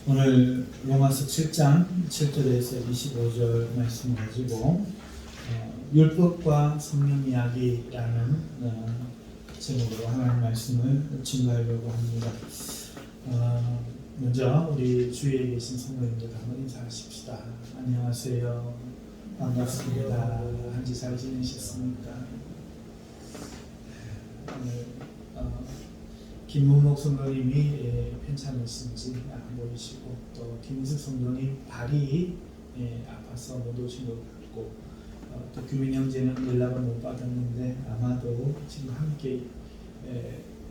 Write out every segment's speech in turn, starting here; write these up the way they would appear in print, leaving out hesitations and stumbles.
오늘 로마서 7장 7절에서 25절 말씀 가지고 율법과 성령 이야기라는 제목으로 하나님 말씀을 증거하려고 합니다. 먼저 우리 주위에 계신 성도님들 한번 인사하십시다. 안녕하세요. 반갑습니다. 한 주 잘 지내셨습니까? 오늘 김문목 성도님이 괜찮으신지 안 보이시고, 또 김희숙 성도님 발이 아파서 못 오신 것 같고, 또 규민 형제는 연락을 못 받았는데 아마도 지금 함께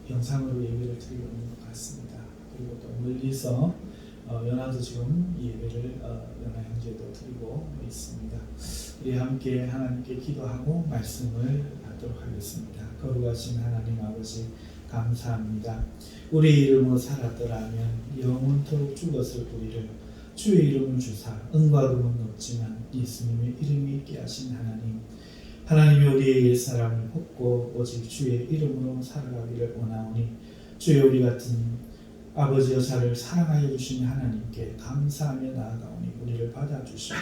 영상으로 예배를 드리고 있는 것 같습니다. 그리고 또 멀리서 연하도 지금 예배를 연하 형제도 드리고 있습니다. 우리 함께 하나님께 기도하고 말씀을 받도록 하겠습니다. 거룩하신 하나님 아버지, 감사합니다. 우리 이름으로 살았더라면 영원토록 죽었을 우리를 주의 이름을 주사 은과 금은 없지만 예수님의 이름이 있게 하신 하나님, 하나님이 우리의 옛사람을 벗고 오직 주의 이름으로 살아가기를 원하오니, 주의 우리 같은 아버지 여사를 사랑하여 주신 하나님께 감사하며 나아가오니 우리를 받아주시고,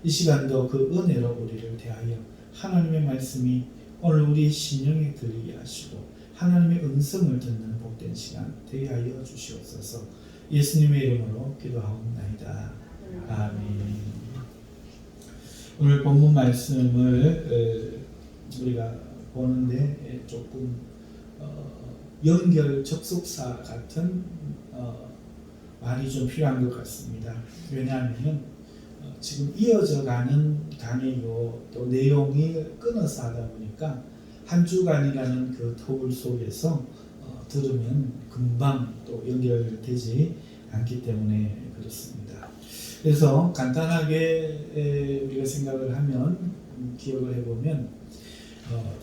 이 시간도 그 은혜로 우리를 대하여 하나님의 말씀이 오늘 우리 심령에 들리게 하시고 하나님의 음성을 듣는 복된 시간 되게 하여 주시옵소서. 예수님의 이름으로 기도하옵나이다. 아멘. 오늘 본문 말씀을 우리가 보는데 조금 연결 접속사 같은 말이 좀 필요한 것 같습니다. 왜냐하면 지금 이어져가는 강의고 또 내용이 끊어서 하다 보니까 한 주간이라는 그 터울 속에서 들으면 금방 또 연결되지 않기 때문에 그렇습니다. 그래서 간단하게 우리가 생각을 하면, 기억을 해보면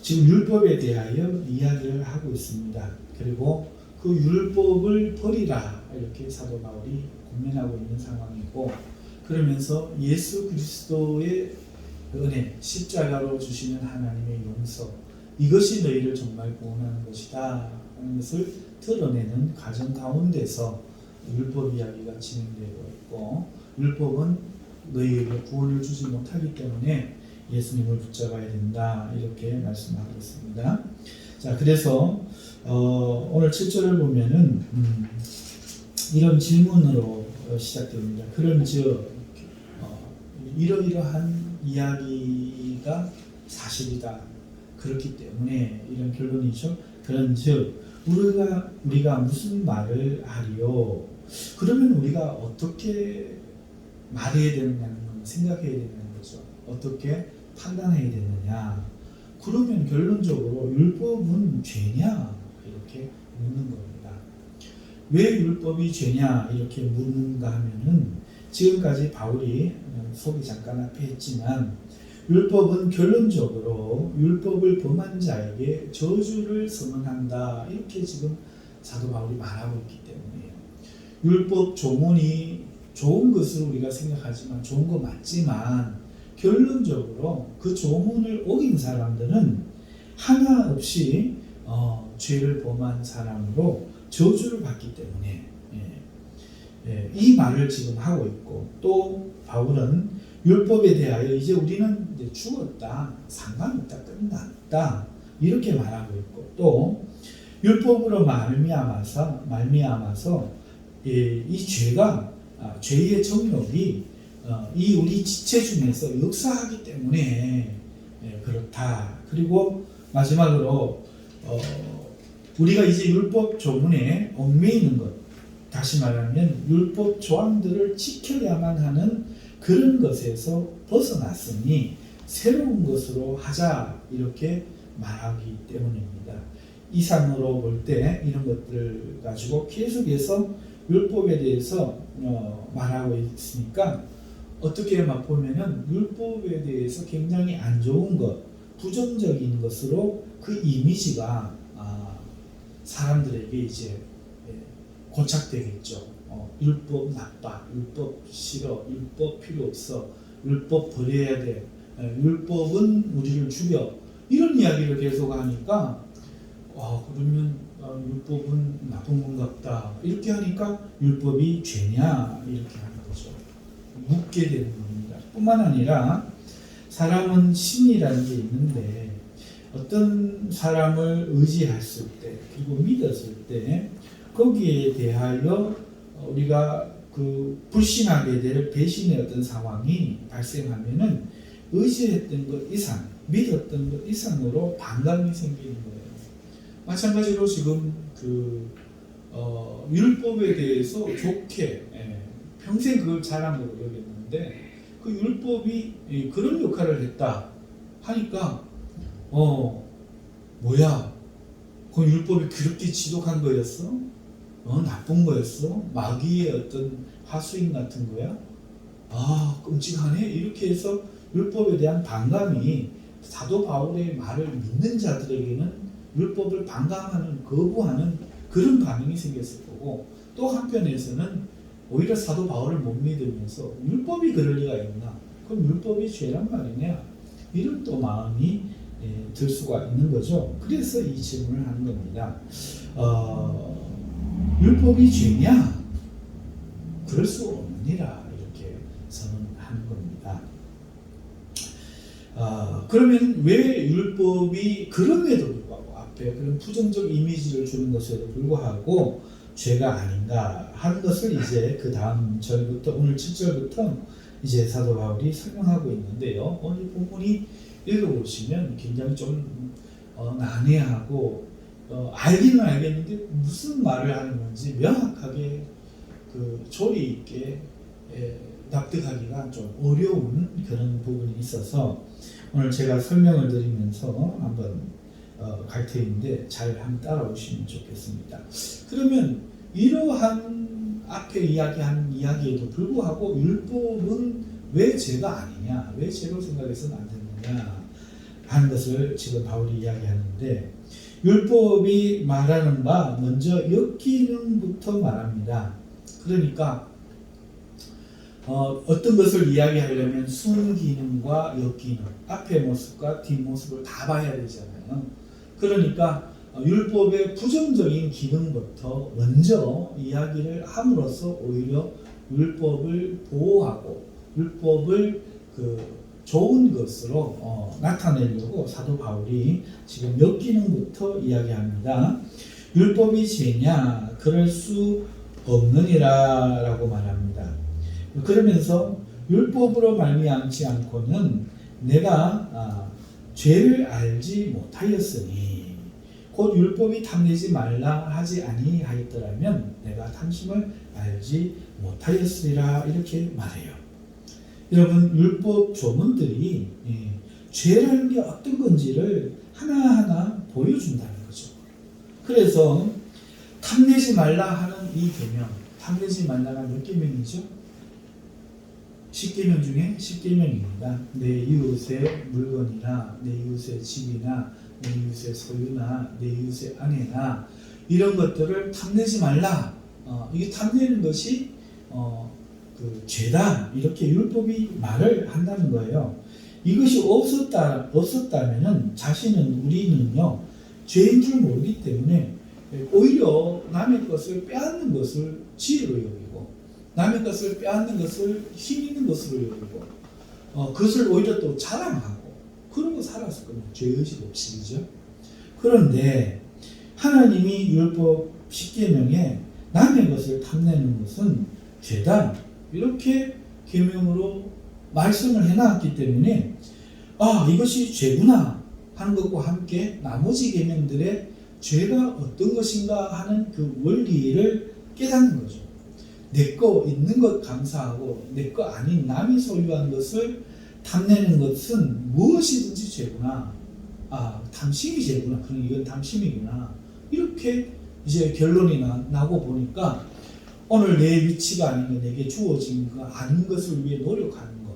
지금 율법에 대하여 이야기를 하고 있습니다. 그리고 그 율법을 버리라 이렇게 사도 바울이 권면하고 있는 상황이고, 그러면서 예수 그리스도의 은혜, 십자가로 주시는 하나님의 용서, 이것이 너희를 정말 구원하는 것이다 하는 것을 드러내는 과정 가운데서 율법 이야기가 진행되고 있고, 율법은 너희에게 구원을 주지 못하기 때문에 예수님을 붙잡아야 된다 이렇게 말씀하고 있습니다. 자, 그래서 오늘 7절을 보면은 이런 질문으로 시작됩니다. 그런즉 이러이러한 이야기가 사실이다. 그렇기 때문에 이런 결론이죠. 그런즉 우리가 무슨 말을 하리요? 그러면 우리가 어떻게 말해야 되느냐는 생각해야 되는 거죠. 어떻게 판단해야 되느냐? 그러면 결론적으로 율법은 죄냐? 이렇게 묻는 겁니다. 왜 율법이 죄냐? 이렇게 묻는가 하면은, 지금까지 바울이 소개 잠깐 앞에 했지만, 율법은 결론적으로 율법을 범한 자에게 저주를 선언한다 이렇게 지금 사도 바울이 말하고 있기 때문이에요. 율법 조문이 좋은 것을 우리가 생각하지만, 좋은 거 맞지만 결론적으로 그 조문을 어긴 사람들은 하나 없이 죄를 범한 사람으로 저주를 받기 때문에 이 말을 지금 하고 있고, 또 바울은 율법에 대하여 이제 우리는 이제 죽었다, 상관없다, 끝났다 이렇게 말하고 있고, 또 율법으로 말미암아서 이 죄가 죄의 정욕이 이 우리 지체 중에서 역사하기 때문에 그렇다. 그리고 마지막으로 우리가 이제 율법 조문에 얽매이는 것, 다시 말하면 율법 조항들을 지켜야만 하는 그런 것에서 벗어났으니 새로운 것으로 하자 이렇게 말하기 때문입니다. 이상으로 볼 때 이런 것들 가지고 계속해서 율법에 대해서 말하고 있으니까, 어떻게 막 보면은 율법에 대해서 굉장히 안 좋은 것, 부정적인 것으로 그 이미지가 사람들에게 이제 고착되겠죠. 율법 나빠, 율법 싫어, 율법 필요 없어, 율법 버려야 돼, 율법은 우리를 죽여, 이런 이야기를 계속 하니까 그러면 율법은 나쁜 건 같다. 이렇게 하니까 율법이 죄냐 이렇게 하는 거죠. 묻게 되는 겁니다. 뿐만 아니라 사람은 신이라는 게 있는데 어떤 사람을 의지했을 때 그리고 믿었을 때 거기에 대하여 우리가 그 불신하게 될 배신의 어떤 상황이 발생하면은 의지했던 것 이상, 믿었던 것 이상으로 반감이 생기는 거예요. 마찬가지로 지금 율법에 대해서 좋게 평생 그걸 자랑으로 여겼는데 그 율법이 그런 역할을 했다 하니까 뭐야? 그 율법이 그렇게 지독한 거였어? 나쁜 거였어? 마귀의 어떤 하수인 같은 거야? 끔찍하네? 이렇게 해서 율법에 대한 반감이 사도 바울의 말을 믿는 자들에게는 율법을 반감하는, 거부하는 그런 반응이 생겼을 거고, 또 한편에서는 오히려 사도 바울을 못 믿으면서 율법이 그럴 리가 있나? 그럼 율법이 죄란 말이냐? 이런 또 마음이 들 수가 있는 거죠. 그래서 이 질문을 하는 겁니다. 율법이 죄냐? 그럴 수 없느니라 이렇게 선언하는 겁니다. 그러면 왜 율법이 그럼에도 불구하고 앞에 그런 부정적 이미지를 주는 것에도 불구하고 죄가 아닌가 하는 것을 이제 그 다음 절부터 오늘 7절부터 이제 사도 바울이 설명하고 있는데요. 오늘 본문이 읽어보시면 굉장히 좀 난해하고 알기는 알겠는데 무슨 말을 하는 건지 명확하게 조리 있게 납득하기가 좀 어려운 그런 부분이 있어서 오늘 제가 설명을 드리면서 한번 갈 터인데 잘 한번 따라오시면 좋겠습니다. 그러면 이러한 앞에 이야기한 이야기에도 불구하고 율법은 왜 죄가 아니냐, 왜 죄로 생각해서는 안 되느냐 하는 것을 지금 바울이 이야기하는데 율법이 말하는 바 먼저 역기능부터 말합니다. 그러니까 어떤 것을 이야기하려면 순기능과 역기능, 앞의 모습과 뒷모습을 다 봐야 되잖아요. 그러니까 율법의 부정적인 기능부터 먼저 이야기를 함으로써 오히려 율법을 보호하고 율법을 좋은 것으로 나타내려고 사도 바울이 지금 역기능부터 이야기합니다. 율법이 죄냐? 그럴 수 없느니라 라고 말합니다. 그러면서 율법으로 말미암지 않고는 내가 죄를 알지 못하였으니 곧 율법이 탐내지 말라 하지 아니하였더라면 내가 탐심을 알지 못하였으리라 이렇게 말해요. 여러분 율법 조문들이 죄라는 게 어떤 건지를 하나하나 보여준다는 거죠. 그래서 탐내지 말라 하는 이 계명, 탐내지 말라가 몇 계명이죠? 10계명 중에 10계명입니다. 내 이웃의 물건이나 내 이웃의 집이나 내 이웃의 소유나 내 이웃의 아내나 이런 것들을 탐내지 말라. 이게 탐내는 것이 죄다 이렇게 율법이 말을 한다는 거예요. 이것이 없었다면은 우리는요 죄인 줄 모르기 때문에 오히려 남의 것을 빼앗는 것을 지혜로 여기고 남의 것을 빼앗는 것을 힘 있는 것으로 여기고 그것을 오히려 또 자랑하고 그러고 살았을 겁니다. 죄의식 없이. 그죠? 그런데 하나님이 율법 10계명에 남의 것을 탐내는 것은 죄다 이렇게 계명으로 말씀을 해놨기 때문에 이것이 죄구나 하는 것과 함께 나머지 계명들의 죄가 어떤 것인가 하는 그 원리를 깨닫는 거죠. 내 거 있는 것 감사하고 내 거 아닌 남이 소유한 것을 탐내는 것은 무엇이든지 죄구나. 탐심이 죄구나. 그럼 이건 탐심이구나. 이렇게 이제 결론이 나고 보니까 오늘 내 위치가 아닌 거, 내게 주어진 거 아닌 것을 위해 노력하는 것,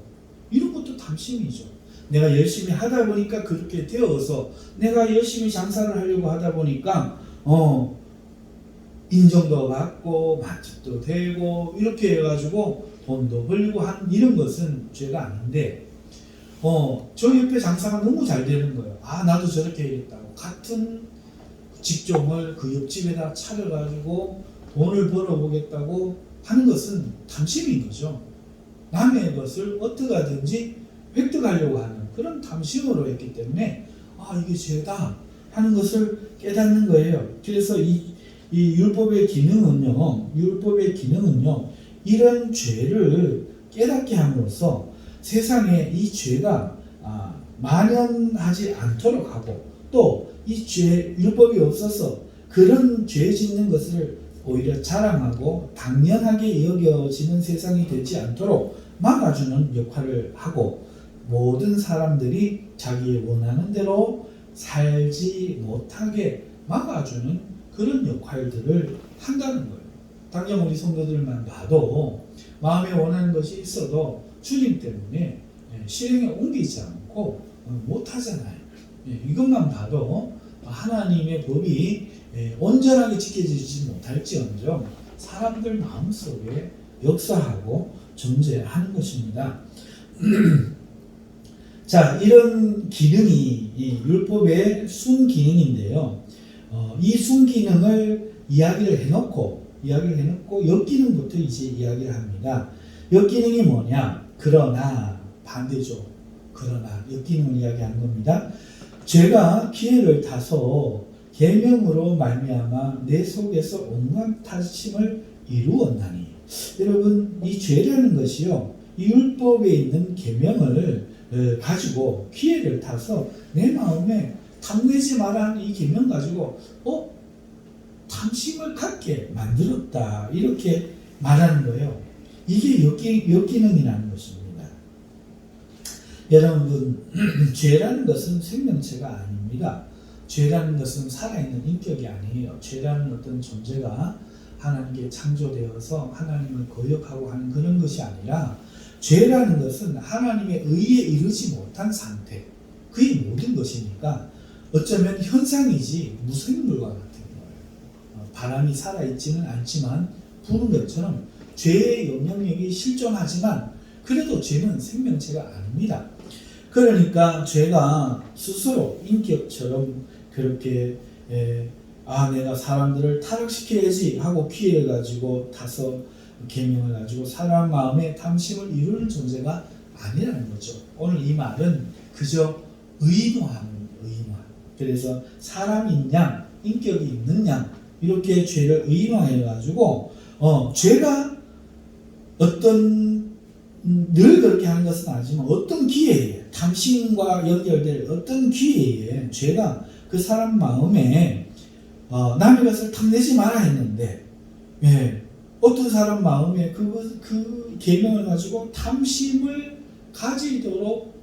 이런 것도 탐심이죠. 내가 열심히 하다 보니까 그렇게 되어서 내가 열심히 장사를 하려고 하다 보니까 인정도 받고 맛집도 되고 이렇게 해가지고 돈도 벌고 하는 이런 것은 죄가 아닌데 저 옆에 장사가 너무 잘 되는 거예요. 나도 저렇게 해야겠다고 같은 직종을 그 옆집에다 차려가지고 돈을 벌어보겠다고 하는 것은 탐심인 거죠. 남의 것을 어떻게 하든지 획득하려고 하는 그런 탐심으로 했기 때문에 이게 죄다 하는 것을 깨닫는 거예요. 그래서 이 율법의 기능은요, 이런 죄를 깨닫게 함으로써 세상에 이 죄가 만연하지 않도록 하고, 또 이 율법이 없어서 그런 죄 짓는 것을 오히려 자랑하고 당연하게 여겨지는 세상이 되지 않도록 막아주는 역할을 하고, 모든 사람들이 자기의 원하는 대로 살지 못하게 막아주는 그런 역할들을 한다는 거예요. 당장 우리 성도들만 봐도 마음에 원하는 것이 있어도 주님 때문에 실행에 옮기지 않고 못하잖아요. 이것만 봐도 하나님의 법이 온전하게 지켜지지 못할지언정 사람들 마음속에 역사하고 존재하는 것입니다. 자, 이런 기능이 이 율법의 순기능인데요. 이 순기능을 이야기를 해놓고 역기능부터 이제 이야기를 합니다. 역기능이 뭐냐? 그러나 반대죠. 그러나 역기능을 이야기하는 겁니다. 죄가 기회를 타서 계명으로 말미암아 내 속에서 온갖 탐심을 이루었나니. 여러분, 이 죄라는 것이요, 이 율법에 있는 계명을 가지고 기회를 타서 내 마음에 탐내지 마라 하는 이 계명 가지고 탐심을 갖게 만들었다, 이렇게 말하는 거예요. 이게 역기능이라는 것입니다. 여러분, 죄라는 것은 생명체가 아닙니다. 죄라는 것은 살아있는 인격이 아니에요. 죄라는 어떤 존재가 하나님께 창조되어서 하나님을 거역하고 하는 그런 것이 아니라, 죄라는 것은 하나님의 의에 이르지 못한 상태, 그게 모든 것이니까 어쩌면 현상이지 무생물과 같은 거예요. 바람이 살아있지는 않지만 부는 것처럼 죄의 영향력이 실존하지만 그래도 죄는 생명체가 아닙니다. 그러니까 죄가 스스로 인격처럼 그렇게 내가 사람들을 타락시켜야지 하고 기회를 가지고 타서 계명을 가지고 사람 마음에 탐심을 이루는 존재가 아니라는 거죠. 오늘 이 말은 그저 의노하는 의노. 그래서 사람인 양, 인격이 있는 양, 이렇게 죄를 의노해 가지고 죄가 늘 그렇게 하는 것은 아니지만 어떤 기회에, 탐심과 연결될 어떤 기회에 죄가 그 사람 마음에 남의 것을 탐내지 마라 했는데, 어떤 사람 마음에 그 계명을 가지고 탐심을 가지도록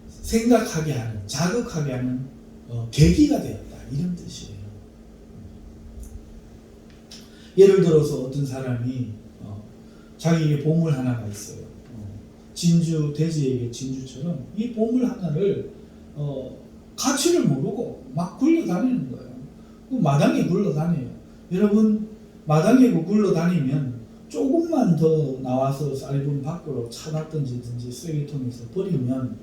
생각하게 하는, 자극하게 하는 계기가 되었다, 이런 뜻이에요. 예를 들어서 어떤 사람이 자기에게 보물 하나가 있어요. 진주, 돼지에게 진주처럼 이 보물 하나를 가치를 모르고 막 굴러다니는 거예요. 마당에 굴러다녀요. 여러분, 마당에 굴러다니면 조금만 더 나와서 쌀분 밖으로 차놨든지 쓰레기통에서 버리면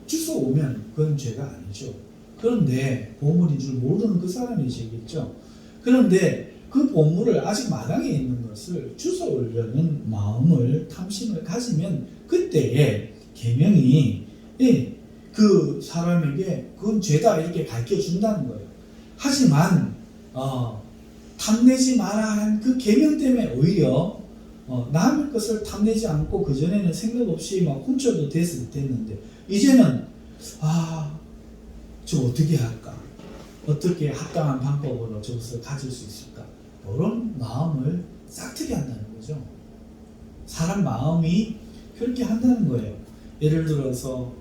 주워오면 그건 죄가 아니죠. 그런데 보물인 줄 모르는 그 사람이 죄겠죠. 그런데 그 보물을 아직 마당에 있는 것을 주워오려는 마음을, 탐심을 가지면 그때의 계명이 그 사람에게 그건 죄다 이렇게 가르쳐준다는 거예요. 하지만 탐내지 마라 한 그 계명 때문에 오히려 남의 것을 탐내지 않고 그전에는 생각 없이 막 훔쳐도 됐는데 이제는 저 어떻게 할까? 어떻게 합당한 방법으로 저것을 가질 수 있을까? 이런 마음을 싹트게 한다는 거죠. 사람 마음이 그렇게 한다는 거예요. 예를 들어서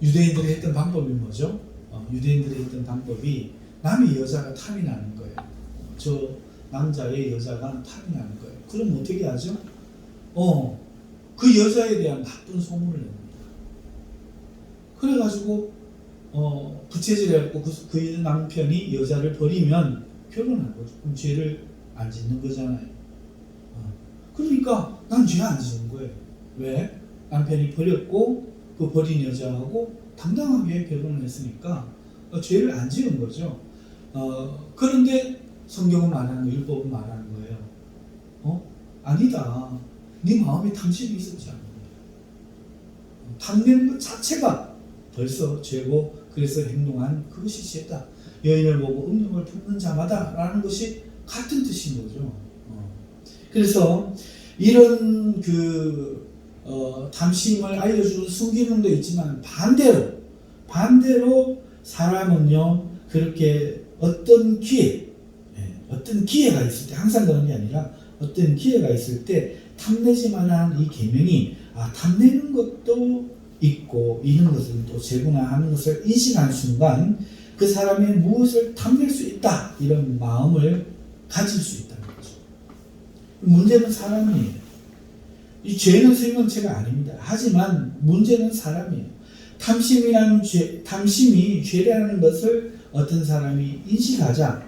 유대인들이 했던 방법이 뭐죠? 유대인들이 했던 방법이 남의 여자가 탐이 나는 거예요. 저 남자의 여자가 탐이 나는 거예요. 그럼 어떻게 하죠? 그 여자에 대한 나쁜 소문을 냅니다. 그래가지고 부채질해갖고 그 남편이 여자를 버리면 결혼한 거죠. 그럼 죄를 안 짓는 거잖아요. 그러니까 난 죄 안 짓는 거예요. 왜? 남편이 버렸고 그 버린 여자하고 당당하게 결혼을 했으니까 죄를 안 지은 거죠. 그런데 성경은 말하는 거, 율법은 말하는 거예요. 아니다. 네 마음에 탐심이 있었지 않느냐. 탐내는 것 자체가 벌써 죄고 그래서 행동한 그것이 죄다. 여인을 보고 음욕을 품는 자마다 라는 것이 같은 뜻인 거죠. 그래서 이런 탐심을 알려주는 순기능도 있지만 반대로 사람은요 그렇게 어떤 기회가 있을 때, 항상 그런 게 아니라 어떤 기회가 있을 때 탐내지 말라는 이 계명이 탐내는 것도 있고 이런 것은 또 죄구나 하는 것을 인식하는 순간 그 사람의 무엇을 탐낼 수 있다 이런 마음을 가질 수 있다는 거죠. 문제는 사람이에요. 이 죄는 생명체가 아닙니다. 하지만 문제는 사람이에요. 탐심이 죄라는 것을 어떤 사람이 인식하자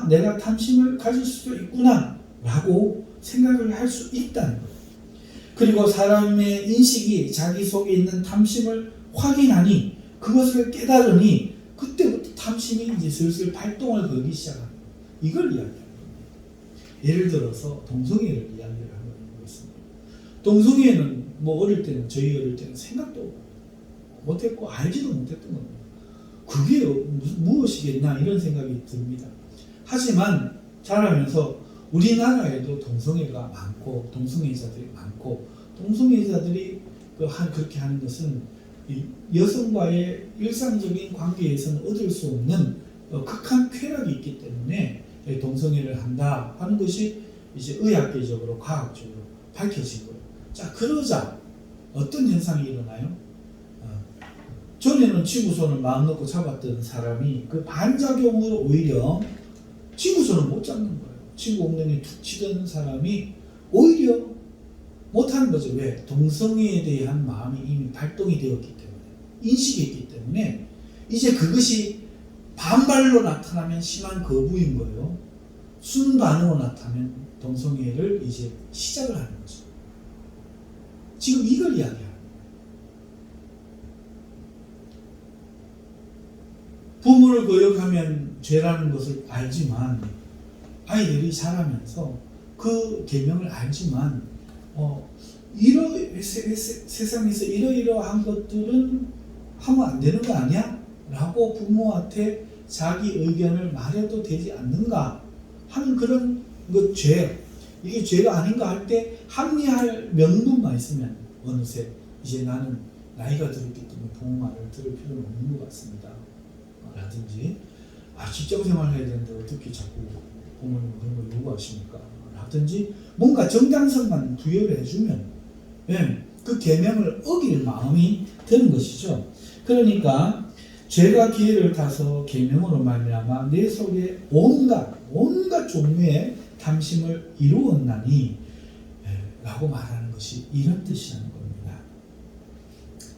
내가 탐심을 가질 수도 있구나 라고 생각을 할 수 있다는 거예요. 그리고 사람의 인식이 자기 속에 있는 탐심을 확인하니 그것을 깨달으니 그때부터 탐심이 이제 슬슬 발동을 걸기 시작합니다. 이걸 이야기하는 겁니다. 예를 들어서 동성애를 이야기를 하는 것입니다. 동성애는 저희 어릴 때는 생각도 못했고 알지도 못했던 겁니다. 그게 무엇이겠나 이런 생각이 듭니다. 하지만 자라면서 우리나라에도 동성애가 많고 동성애자들이 많고 동성애자들이 그렇게 하는 것은 여성과의 일상적인 관계에서는 얻을 수 없는 극한 쾌락이 있기 때문에 동성애를 한다 하는 것이 이제 의학계적으로 과학적으로 밝혀진 거예요. 자, 그러자 어떤 현상이 일어나요? 전에는 친구손을 마음 놓고 잡았던 사람이 그 반작용으로 오히려 친구손을 못 잡는 거예요. 친구 엉덩이에 툭 치던 사람이 오히려 못하는 거죠. 왜? 동성애에 대한 마음이 이미 발동이 되었기 때문에, 인식이 있기 때문에 이제 그것이 반발로 나타나면 심한 거부인 거예요. 순반으로 나타나면 동성애를 이제 시작을 하는 거죠. 지금 이걸 이야기하는 거예요. 부모를 거역하면 죄라는 것을 알지만 아이들이 자라면서 그 계명을 알지만 세상에서 이러이러한 것들은 하면 안 되는 거 아니야? 라고 부모한테 자기 의견을 말해도 되지 않는가 하는 그런 이게 죄가 아닌가 할 때 합리할 명분만 있으면 어느새 이제 나는 나이가 들었기 때문에 부모 말을 들을 필요는 없는 것 같습니다. 라든지 직장생활을 해야 되는데 어떻게 자꾸 부모님 그런 걸 요구하십니까? 라든지 뭔가 정당성만 부여를 해주면 그 계명을 어길 마음이 드는 것이죠. 그러니까 죄가 기회를 타서 계명으로 말미암아 내 속에 온갖 종류의 탐심을 이루었나니 라고 말하는 것이 이런 뜻이라는 겁니다.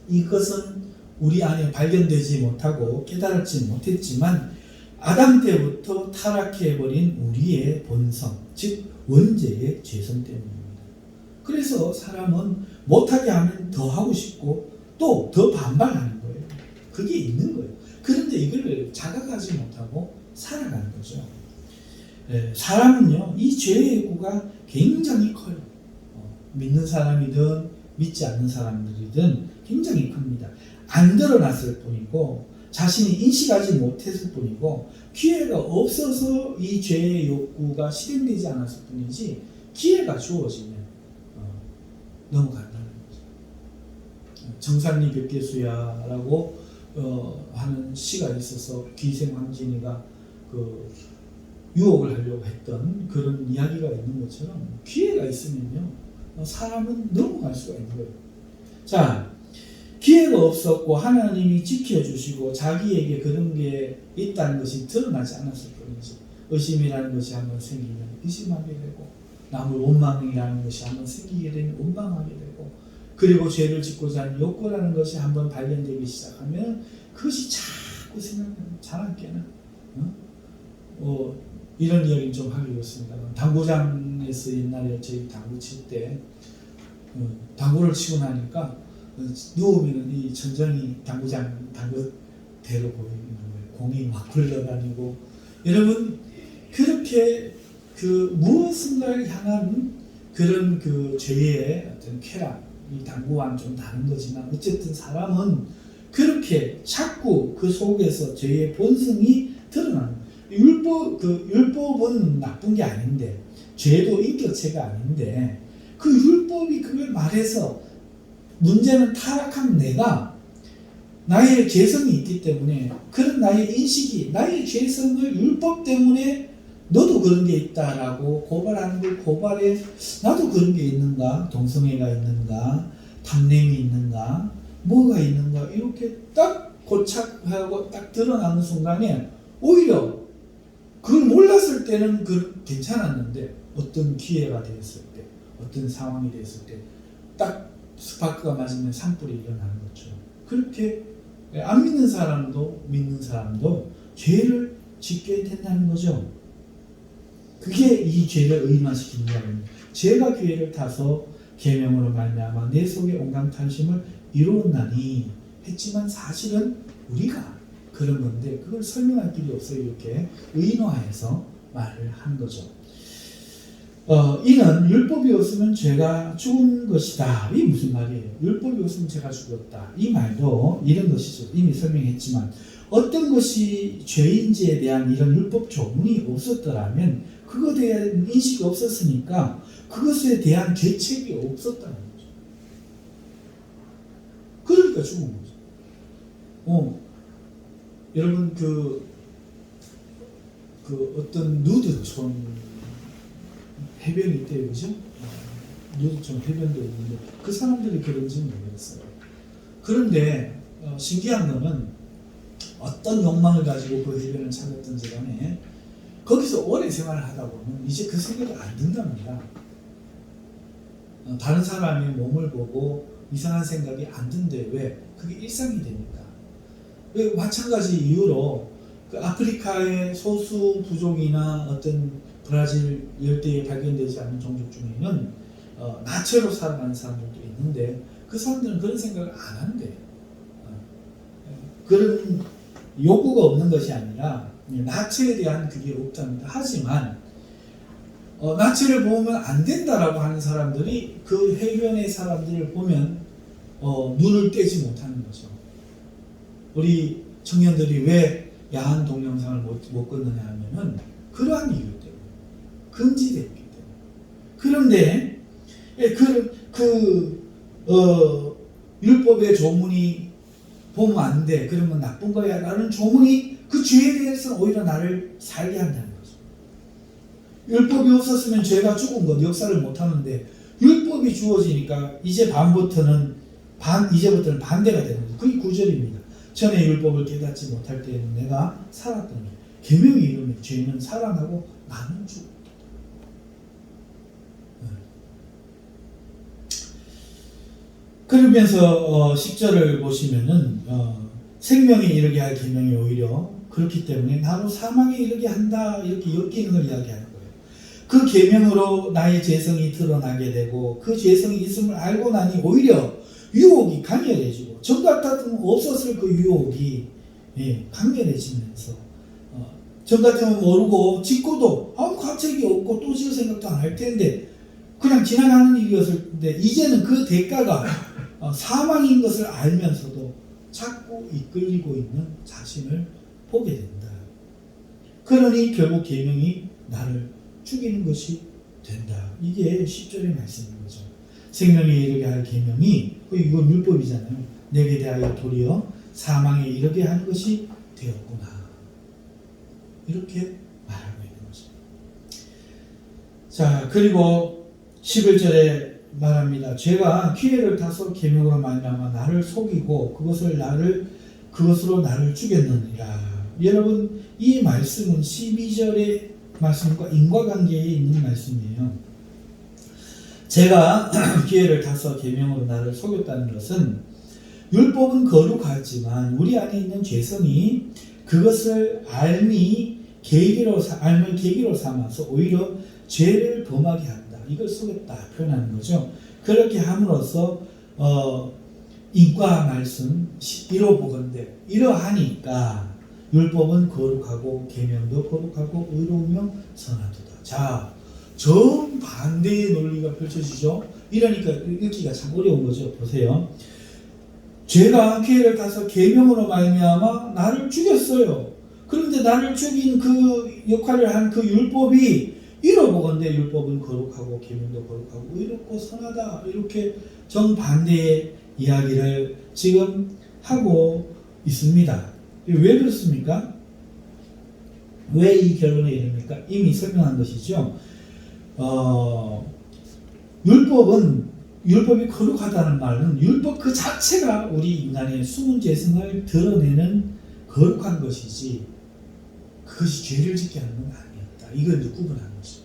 이것은 우리 안에 발견되지 못하고 깨달지 못했지만 아담 때부터 타락해버린 우리의 본성, 즉 원죄의 죄성 때문입니다. 그래서 사람은 못하게 하면 더 하고 싶고 또 더 반발하는 거예요. 그게 있는 거예요. 그런데 이걸 자각하지 못하고 살아가는 거죠. 사람은요, 이 죄의 구가 굉장히 커요. 믿는 사람이든 믿지 않는 사람들이든 굉장히 큽니다. 안 드러났을 뿐이고 자신이 인식하지 못했을 뿐이고 기회가 없어서 이 죄의 욕구가 실행되지 않았을 뿐이지 기회가 주어지면 넘어간다는 거죠. 정산리 백개수야라고 하는 시가 있어서 기생황진이가 유혹을 하려고 했던 그런 이야기가 있는 것처럼 기회가 있으면요 사람은 넘어갈 수가 있는 거예요. 자, 기회가 없었고 하나님이 지켜주시고 자기에게 그런 게 있다는 것이 드러나지 않았을 뿐이지 의심이라는 것이 한번 생기면 의심하게 되고 남을 원망이라는 것이 한번 생기게 되면 원망하게 되고 그리고 죄를 짓고자 하는 욕구라는 것이 한번 발견되기 시작하면 그것이 자꾸 생각나면 잘 깨나 이런 이야기를 좀 하기로 했습니다. 당구장에서 옛날에 저희 당구 칠 때 당구를 치고 나니까 누우면 이 천장이 당구장 당구대로 보이는 거예요. 공이 막 굴러다니고. 여러분 그렇게 그 무엇인가를 향한 그런 그 죄의 어떤 쾌락, 이 당구와는 좀 다른 거지만 어쨌든 사람은 그렇게 자꾸 그 속에서 죄의 본성이 드러나는 거예요. 율법은 나쁜 게 아닌데, 죄도 인격체가 아닌데, 그 율법이 그걸 말해서 문제는 타락한 내가 나의 죄성이 있기 때문에 그런 나의 인식이 나의 죄성을 율법 때문에 너도 그런 게 있다라고 고발하는 걸 고발해 나도 그런 게 있는가? 동성애가 있는가? 탐냄이 있는가? 뭐가 있는가? 이렇게 딱 고착하고 딱 드러나는 순간에 오히려 그걸 몰랐을 때는 괜찮았는데 어떤 기회가 되었을 때 어떤 상황이 됐을 때 딱 스파크가 맞으면 산불이 일어나는 것처럼 그렇게 안 믿는 사람도 믿는 사람도 죄를 짓게 된다는 거죠. 그게 이 죄를 의인화시키는 거예요. 죄가 기회를 타서 계명으로 말미암아 내 속에 온갖 탐심을 이루었나니 했지만 사실은 우리가 그런 건데 그걸 설명할 길이 없어요. 이렇게 의인화해서 말을 한 거죠. 이는 율법이 없으면 죄가 죽은 것이다. 이게 무슨 말이에요? 율법이 없으면 죄가 죽었다. 이 말도 이런 것이죠. 이미 설명했지만 어떤 것이 죄인지에 대한 이런 율법 조문이 없었더라면 그것에 대한 인식이 없었으니까 그것에 대한 죄책이 없었다는 거죠. 그러니까 죽은 거죠. 여러분 그 어떤 누드촌 해변이 있대요, 그죠? 누드촌 해변도 있는데 그 사람들이 그런지는 모르겠어요. 그런데 신기한 거는 어떤 욕망을 가지고 그 해변을 찾았던지 간에 거기서 오래 생활을 하다 보면 이제 그 생각이 안 든답니다. 다른 사람의 몸을 보고 이상한 생각이 안 든대. 왜? 그게 일상이 되니까. 마찬가지 이유로 그 아프리카의 소수 부족이나 어떤 브라질 열대에 발견되지 않는 종족 중에는 나체로 살아가는 사람들도 있는데 그 사람들은 그런 생각을 안 한대. 그런 욕구가 없는 것이 아니라 나체에 대한 그게 없답니다. 하지만 나체를 보면 안 된다라고 하는 사람들이 그 해변의 사람들을 보면 눈을 떼지 못하는 거죠. 우리 청년들이 왜 야한 동영상을 못 끊느냐 하면은 그러한 이유 때문에 금지됐기 때문에. 그런데 율법의 조문이 보면 안 돼. 그러면 나쁜 거야. 라는 조문이 그 죄에 대해서는 오히려 나를 살게 한다는 거죠. 율법이 없었으면 죄가 죽은 것, 역사를 못 하는데 율법이 주어지니까 이제부터는 반대가 되는 거죠. 그게 9절입니다. 전에 율법을 깨닫지 못할 때에는 내가 살았더니 계명이 이르면 죄는 살아나고 나는 죽었다. 그러면서 10절을 보시면은 생명에 이르게 할 계명이 오히려 그렇기 때문에 나로 사망에 이르게 한다 이렇게 엮이는 걸 이야기하는 거예요. 그 계명으로 나의 죄성이 드러나게 되고 그 죄성이 있음을 알고 나니 오히려 유혹이 강렬해지고 전 같았으면 없었을 그 유혹이 강렬해지면서 전 같으면 모르고 짓고도 갑자기 없고 또 지을 생각도 안 할 텐데 그냥 지나가는 일이었을 텐데 이제는 그 대가가 사망인 것을 알면서도 자꾸 이끌리고 있는 자신을 보게 된다. 그러니 결국 계명이 나를 죽이는 것이 된다. 이게 10절의 말씀인 거죠. 생명에 이르게 할 계명이 이건 율법이잖아요. 내게 대하여 도리어 사망에 이르게 하는 것이 되었구나. 이렇게 말하고 있는 거죠. 자, 그리고 11절에 말합니다. 죄가 기회를 타서 계명으로 말미암아 나를 속이고 그것으로 나를 죽였느니라. 여러분 이 말씀은 12절의 말씀과 인과관계에 있는 말씀이에요. 제가 기회를 타서 계명으로 나를 속였다는 것은 율법은 거룩하지만 우리 안에 있는 죄성이 그것을 알을 계기로 삼아서 오히려 죄를 범하게 한다. 이걸 속였다 표현하는 거죠. 그렇게 함으로써 인과 말씀 11호 보건대 이러하니까 율법은 거룩하고 계명도 거룩하고 의로우며 선하도다. 자, 정반대의 논리가 펼쳐지죠. 이러니까 읽기가 참 어려운 거죠. 보세요. 죄가 기회를 타서 계명으로 말미암아 나를 죽였어요. 그런데 나를 죽인 그 역할을 한 그 율법이 이러보건대 율법은 거룩하고 계명도 거룩하고 의롭고 선하다. 이렇게 정반대의 이야기를 지금 하고 있습니다. 왜 그렇습니까? 왜 이 결론에 이릅니까? 이미 설명한 것이죠. 율법이 거룩하다는 말은 율법 그 자체가 우리 인간의 숨은 죄성을 드러내는 거룩한 것이지 그것이 죄를 짓게 하는 건 아니었다. 이걸 구분하는 거죠.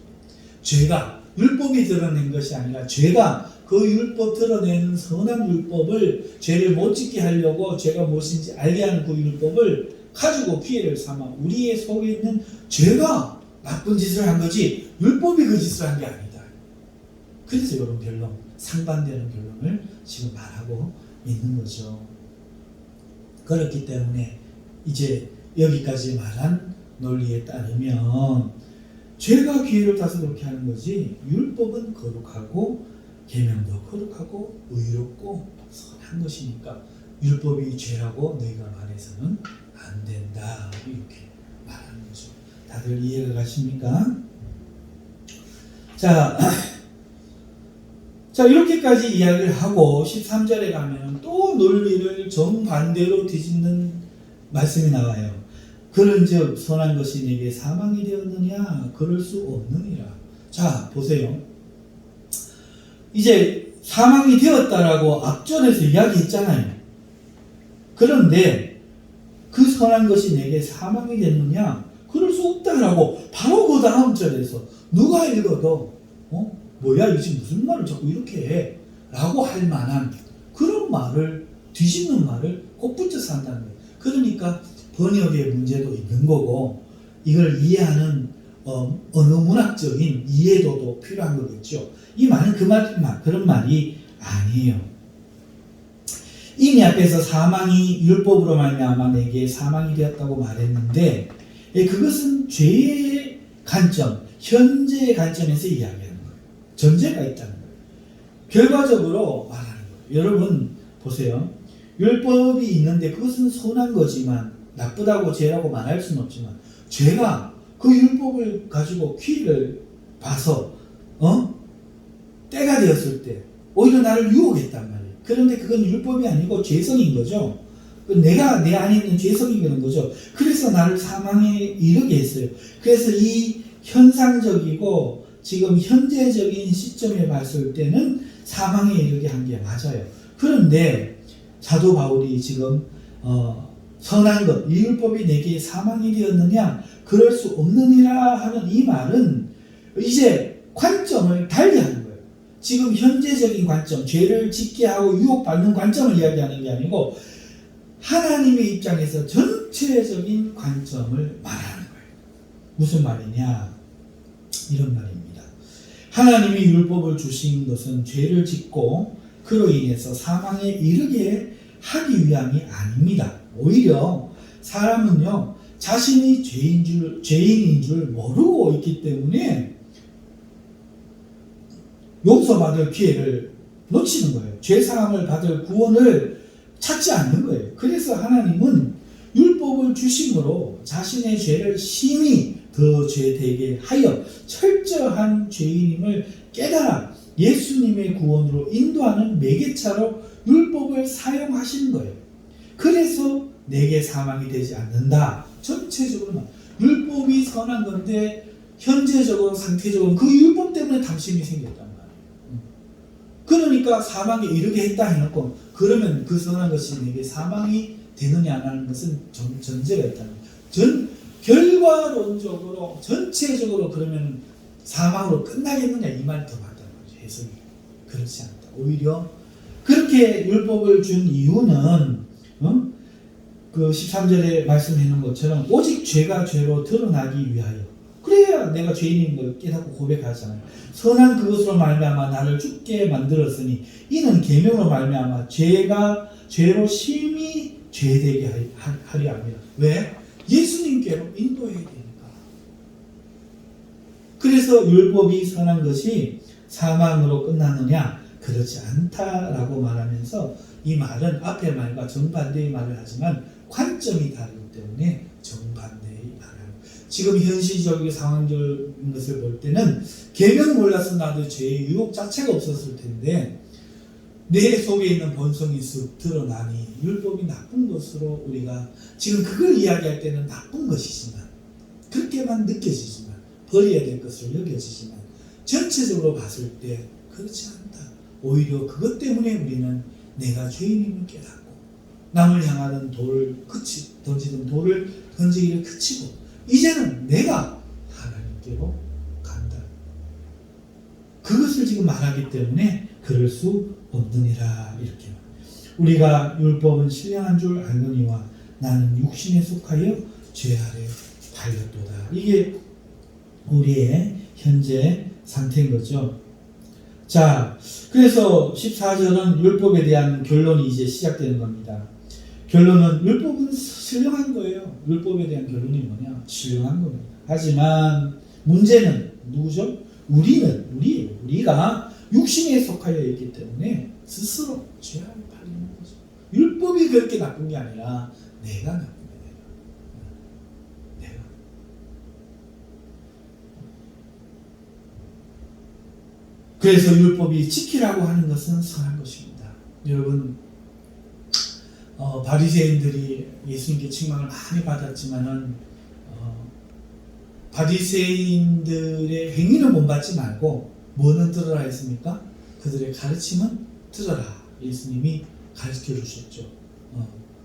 죄가 율법이 드러낸 것이 아니라 죄가 그 율법 드러내는 선한 율법을 죄를 못 짓게 하려고 죄가 무엇인지 알게 하는 그 율법을 가지고 기회를 삼아 우리의 속에 있는 죄가 나쁜 짓을 한 거지 율법이 그 짓을 한 게 아니다. 그래서 이런 결론, 상반되는 결론을 지금 말하고 있는 거죠. 그렇기 때문에 이제 여기까지 말한 논리에 따르면 죄가 기회를 타서 그렇게 하는 거지 율법은 거룩하고 계명도 거룩하고 의롭고 선한 것이니까 율법이 죄라고 너희가 말해서는 안 된다. 이렇게 말하는 거죠. 다들 이해가 가십니까? 자, 이렇게까지 이야기를 하고 13절에 가면 또 논리를 정반대로 뒤집는 말씀이 나와요. 그런즉 선한 것이 내게 사망이 되었느냐? 그럴 수 없느니라. 자, 보세요. 이제 사망이 되었다라고 앞전에서 이야기했잖아요. 그런데 그 선한 것이 내게 사망이 됐느냐? 그럴 수 없다라고 바로 그 다음 절에서 누가 읽어도 뭐야 이거 지금 무슨 말을 자꾸 이렇게 해? 라고 할 만한 그런 말을 뒤집는 말을 꼭 붙여서 한다는 거예요. 그러니까 번역의 문제도 있는 거고 이걸 이해하는 언어문학적인 이해도도 필요한 거겠죠. 이 말은 그런 말이 아니에요. 이미 앞에서 사망이 율법으로 말미암아 내게 사망이 되었다고 말했는데 그것은 죄의 관점, 현재의 관점에서 이야기하는 거예요. 전제가 있다는 거예요. 결과적으로 말하는 거예요. 여러분 보세요. 율법이 있는데 그것은 선한 거지만 나쁘다고 죄라고 말할 수는 없지만 죄가 그 율법을 가지고 기회를 봐서 때가 되었을 때 오히려 나를 유혹했단 말이에요. 그런데 그건 율법이 아니고 죄성인 거죠. 내가 내 안에 있는 죄성이 그런 거죠. 그래서 나를 사망에 이르게 했어요. 그래서 이 현상적이고 지금 현재적인 시점에 봤을 때는 사망에 이르게 한 게 맞아요. 그런데 사도 바울이 지금 선한 것, 이 율법이 내게 사망이 되었느냐? 그럴 수 없느니라 하는 이 말은 이제 관점을 달리하는 거예요. 지금 현재적인 관점, 죄를 짓게 하고 유혹받는 관점을 이야기하는 게 아니고 하나님의 입장에서 전체적인 관점을 말하는 거예요. 무슨 말이냐? 이런 말입니다. 하나님이 율법을 주신 것은 죄를 짓고 그로 인해서 사망에 이르게 하기 위함이 아닙니다. 오히려 사람은요 자신이 죄인인 줄 모르고 있기 때문에 용서받을 기회를 놓치는 거예요. 죄사함을 받을 구원을 찾지 않는 거예요. 그래서 하나님은 율법을 주심으로 자신의 죄를 심히 더 죄되게 하여 철저한 죄인임을 깨달아 예수님의 구원으로 인도하는 매개차로 율법을 사용하신 거예요. 그래서 내게 사망이 되지 않는다. 전체적으로 율법이 선한 건데 현재적으로 상태적으로 그 율법 때문에 당신이 생겼단 말이에요. 그러니까 사망에 이르게 했다 해놓고 그러면 그 선한 것이 내게 사망이 되느냐 안 하는 것은 전제가 있다는 거예요. 결과론적으로 전체적으로 그러면 사망으로 끝나겠느냐 이 말이 더 맞다는 거죠. 해석이 그렇지 않다. 오히려 그렇게 율법을 준 이유는 그 13절에 말씀해 놓은 것처럼 오직 죄가 죄로 드러나기 위하여 그래야 내가 죄인인 걸 깨닫고 고백하잖아요. 선한 그것으로 말미암아 나를 죽게 만들었으니 이는 계명으로 말미암아 죄가 죄로 심히 죄되게 하려 합니다. 왜? 예수님께로 인도해야 되니까. 그래서 율법이 선한 것이 사망으로 끝나느냐? 그렇지 않다라고 말하면서 이 말은 앞의 말과 정반대의 말을 하지만 관점이 다르기 때문에 정반대의 말을 합니다. 지금 현실적이고 상황적인 것을 볼 때는 계명을 몰라서 나도 죄의 유혹 자체가 없었을 텐데 내 속에 있는 본성이 쓱 드러나니 율법이 나쁜 것으로 우리가 지금 그걸 이야기할 때는 나쁜 것이지만 그렇게만 느껴지지만 버려야 될 것을 여겨지지만 전체적으로 봤을 때 그렇지 않다. 오히려 그것 때문에 우리는 내가 죄인임을 깨닫고 남을 향하는 던지던 돌을 던지기를 그치고 이제는 내가 하나님께로 간다. 그것을 지금 말하기 때문에 그럴 수 없느니라 이렇게 우리가 율법은 신령한 줄 알거니와 나는 육신에 속하여 죄 아래 달렸도다. 이게 우리의 현재 상태인 거죠. 자, 그래서 14절은 율법에 대한 결론이 이제 시작되는 겁니다. 결론은 율법은 신령한 거예요. 율법에 대한 결론이 뭐냐? 신령한 겁니다. 하지만 문제는 누구죠? 우리가 육신에 속하여 있기 때문에 스스로 죄를 팔리는 거죠. 율법이 그렇게 나쁜 게 아니라 내가 나쁜 거예요. 내가. 그래서 율법이 지키라고 하는 것은 선한 것입니다. 여러분, 바리새인들이 예수님께 책망을 많이 받았지만은 바리새인들의 행위는 본받지 말고 뭐는 들으라 했습니까? 그들의 가르침은 들어라. 예수님이 가르쳐 주셨죠.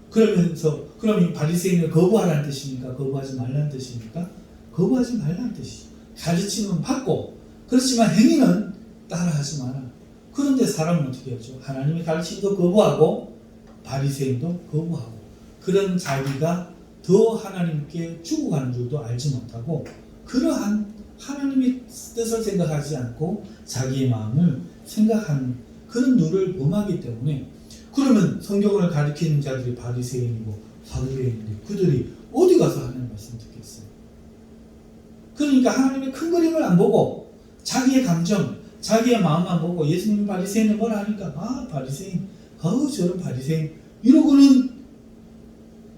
그러면서 그럼 이 바리새인을 거부하라는 뜻입니까? 거부하지 말라는 뜻입니까? 거부하지 말라는 뜻이죠. 가르침은 받고 그렇지만 행위는 따라하지 마라. 그런데 사람은 어떻게 하죠? 하나님의 가르침도 거부하고 바리새인도 거부하고 그런 자기가 더 하나님께 죽어가는 줄도 알지 못하고 그러한 하나님의 뜻을 생각하지 않고 자기의 마음을 생각하는 그런 룰을 범하기 때문에 그러면 성경을 가르치는 자들이 바리새인이고 사두개인인데 그들이 어디 가서 하나님 말씀 듣겠어요? 그러니까 하나님의 큰 그림을 안 보고 자기의 감정, 자기의 마음만 보고 예수님 바리새인은 뭘 하니까 바리새인, 저런 바리새인 이러고는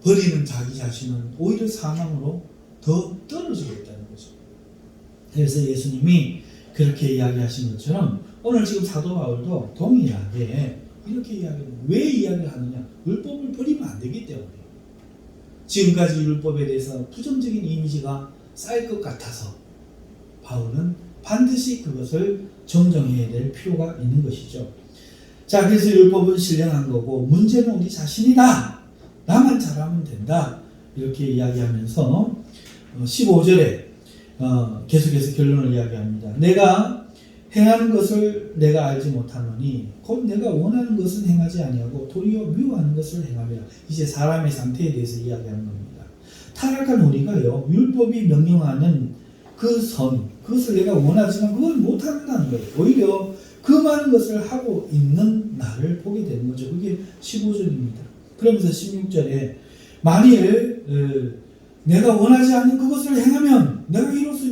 버리는 자기 자신은 오히려 사망으로 더 떨어지겠다는 거죠. 그래서 예수님이 그렇게 이야기하신 것처럼 오늘 지금 사도 바울도 동일하게 이렇게 이야기합니다. 왜 이야기를 하느냐? 율법을 버리면 안 되기 때문에. 지금까지 율법에 대해서 부정적인 이미지가 쌓일 것 같아서 바울은 반드시 그것을 정정해야 될 필요가 있는 것이죠. 자, 그래서 율법은 신령한 거고 문제는 우리 자신이다. 나만 잘하면 된다. 이렇게 이야기하면서 15절에 계속해서 결론을 이야기합니다. 내가 행하는 것을 내가 알지 못하노니 곧 내가 원하는 것은 행하지 아니하고 도리어 미워하는 것을 행하리라. 이제 사람의 상태에 대해서 이야기하는 겁니다. 타락한 우리가요, 율법이 명령하는 그 선, 그것을 내가 원하지만 그걸 못한다는 거예요. 오히려 그 많은 것을 하고 있는 나를 보게 되는 거죠. 그게 15절입니다. 그러면서 16절에 만일 내가 원하지 않는 그것을 행하면 내가 이로써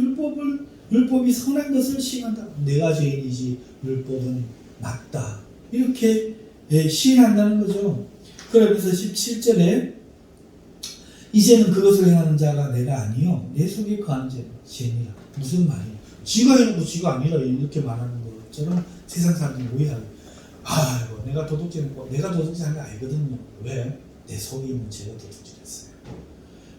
율법이 선한 것을 시인한다. 내가 죄인이지 율법은 맞다. 이렇게 시인한다는 거죠. 그러면서 17절에 이제는 그것을 행하는 자가 내가 아니요 내 속에 거하는 자가 죄니라. 무슨 말이에요? 지가 해놓고 지가 아니라 이렇게 말하는 것처럼 세상 사람들이 오해하고 아이고 내가 도둑질했고 내가 도둑질한 거 알거든요. 왜? 내 속에 있는 죄가 도둑질했어요.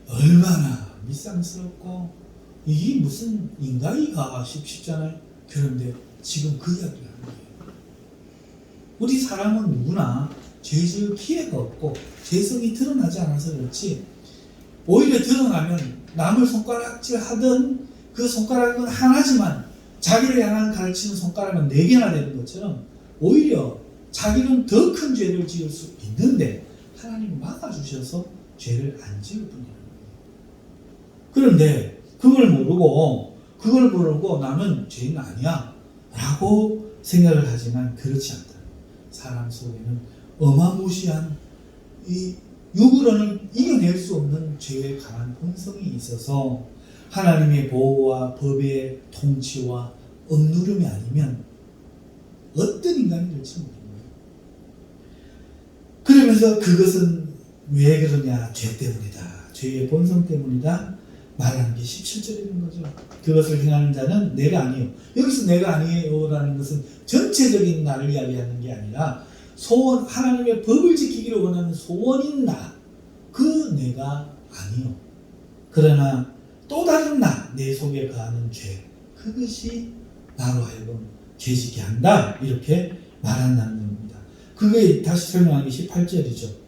얼마나 미상스럽고 이게 무슨 인간이가 싶잖아요. 그런데 지금 그 이야기를 하는 거예요. 우리 사람은 누구나 죄 지을 기회가 없고 죄성이 드러나지 않아서 그렇지 오히려 드러나면 남을 손가락질 하던 그 손가락은 하나지만 자기를 향한 가르치는 손가락은 4개나 되는 것처럼 오히려 자기는 더 큰 죄를 지을 수 있는데 하나님 막아주셔서 죄를 안 지을 뿐이에요. 그런데 그걸 모르고 나는 죄인 아니야 라고 생각을 하지만 그렇지 않다. 사람 속에는 어마무시한 이 육으로는 이겨낼 수 없는 죄에 강한 본성이 있어서 하나님의 보호와 법의 통치와 억누름이 아니면 어떤 인간이 될지 모릅니다. 그러면서 그것은 왜 그러냐? 죄 때문이다. 죄의 본성 때문이다. 말하는 게 17절인 거죠. 그것을 행하는 자는 내가 아니요. 여기서 내가 아니요라는 것은 전체적인 나를 이야기하는 게 아니라 소원, 하나님의 법을 지키기를 원하는 소원인 나, 그 내가 아니요. 그러나 또 다른 나, 내 속에 거하는 죄, 그것이 나로 하여금 죄짓게 한다. 이렇게 말한다는 겁니다. 그게 다시 설명하기 18절이죠.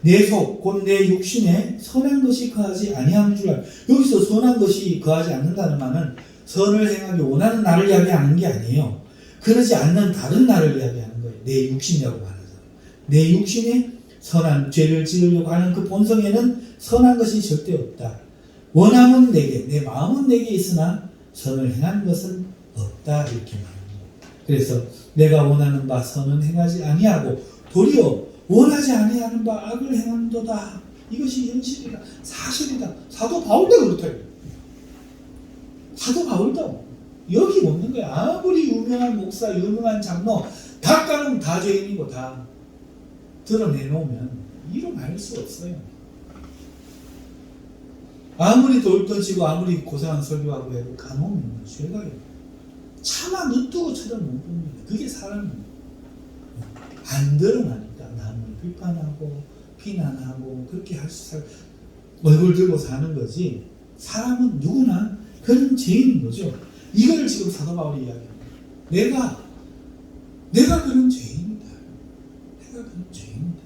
내 속, 곧 내 육신에 선한 것이 거하지 아니하는 줄 알고. 여기서 선한 것이 거하지 않는다는 말은 선을 행하기 원하는 나를 이야기하는 게 아니에요. 그러지 않는 다른 나를 이야기하는 거예요. 내 육신이라고 말하잖아요. 내 육신에 선한 죄를 지으려고 하는 그 본성에는 선한 것이 절대 없다. 원함은 내게, 내 마음은 내게 있으나 선을 행하는 것은 없다. 이렇게 말합니다. 그래서 내가 원하는 바 선은 행하지 아니하고 도리어 원하지 아니하는 바 악을 행한도다. 이것이 현실이다. 사실이다. 사도 바울도 그렇다. 사도 바울도 여기 없는 거야. 아무리 유명한 목사, 유명한 장로 다 까놓으면 다 죄인이고 다 드러내놓으면 일어날 수 없어요. 아무리 돌 던지고 아무리 고상한 설교하고 해도 까놓으면 죄가 차마 눈뜨고 쳐다못 봅니다. 그게 사람입니다. 안 드러나니까 남을 비판하고 비난하고 그렇게 얼굴 들고 사는 거지. 사람은 누구나 그런 죄인인 거죠. 이걸 지금 사도 바울이 이야기합니다. 내가 그런 죄인이다. 내가 그런 죄인이다.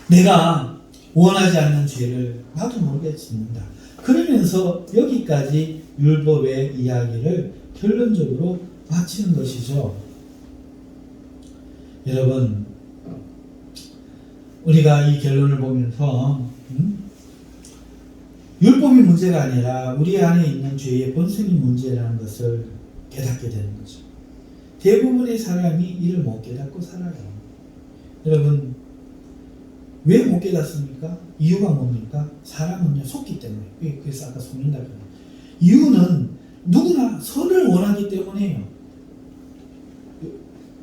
내가 원하지 않는 죄를 나도 모르게 짓는다. 그러면서 여기까지 율법의 이야기를 결론적으로 마치는 것이죠. 여러분, 우리가 이 결론을 보면서 율법이 문제가 아니라 우리 안에 있는 죄의 본성이 문제라는 것을 깨닫게 되는 거죠. 대부분의 사람이 이를 못 깨닫고 살아요. 여러분, 왜 못 깨닫습니까? 이유가 뭡니까? 사람은요, 속기 때문에. 그래서 아까 속는다고 해요. 이유는 누구나 선을 원하기 때문에요.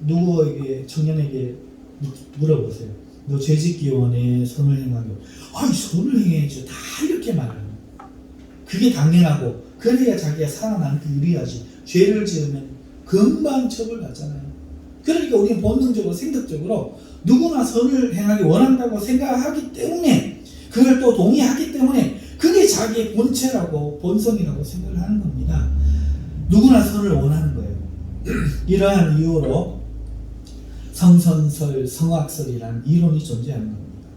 누구에게, 청년에게 물어보세요. 너 죄짓기 원해? 선을 행하기 원해? 아이, 선을 행해야죠. 다 이렇게 말하는 거예요. 그게 당연하고, 그래야 자기가 살아남기 유리하지. 죄를 지으면 금방 처벌받잖아요. 그러니까 우리는 본능적으로, 생각적으로 누구나 선을 행하기 원한다고 생각하기 때문에, 그걸 또 동의하기 때문에, 그게 자기의 본체라고, 본성이라고 생각을 하는 겁니다. 누구나 선을 원하는 거예요. 이러한 이유로 성선설, 성악설이라는 이론이 존재하는 겁니다.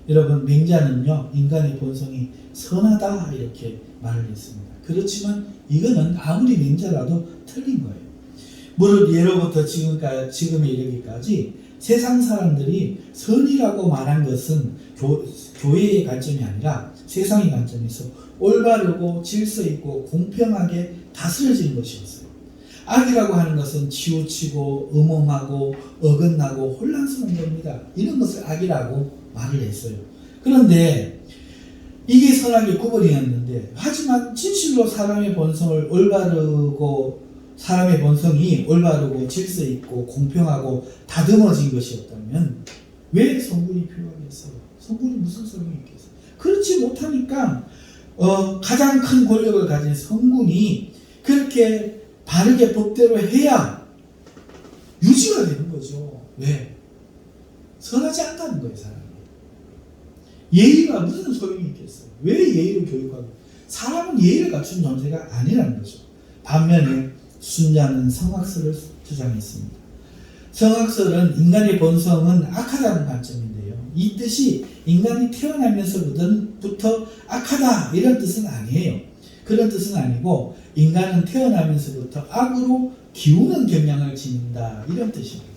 여러분, 맹자는요, 인간의 본성이 선하다 이렇게 말을 했습니다. 그렇지만 이거는 아무리 맹자라도 틀린 거예요. 무릇 예로부터 지금에 이르기까지 세상 사람들이 선이라고 말한 것은 교회의 관점이 아니라 세상의 관점에서 올바르고 질서 있고 공평하게 다스려지는 것이었어요. 악이라고 하는 것은 치우치고 음험하고 어긋나고 혼란스러운 겁니다. 이런 것을 악이라고 말을 했어요. 그런데 이게 선악의 구분이었는데, 하지만 진실로 사람의 본성이 올바르고 질서 있고 공평하고 다듬어진 것이었다면 왜 성군이 필요하겠어요? 성군이 무슨 소용이 있겠어요? 그렇지 못하니까 가장 큰 권력을 가진 성군이 그렇게 바르게 법대로 해야 유지가 되는 거죠. 왜? 선하지 않다는 거예요, 사람이. 예의가 무슨 소용이 있겠어요? 왜 예의를 교육하고? 사람은 예의를 갖춘 존재가 아니라는 거죠. 반면에 순자는 성악설을 주장했습니다. 성악설은 인간의 본성은 악하다는 관점인데요. 이 뜻이 인간이 태어나면서부터 악하다 이런 뜻은 아니에요. 그런 뜻은 아니고 인간은 태어나면서부터 악으로 기우는 경향을 지닌다 이런 뜻입니다.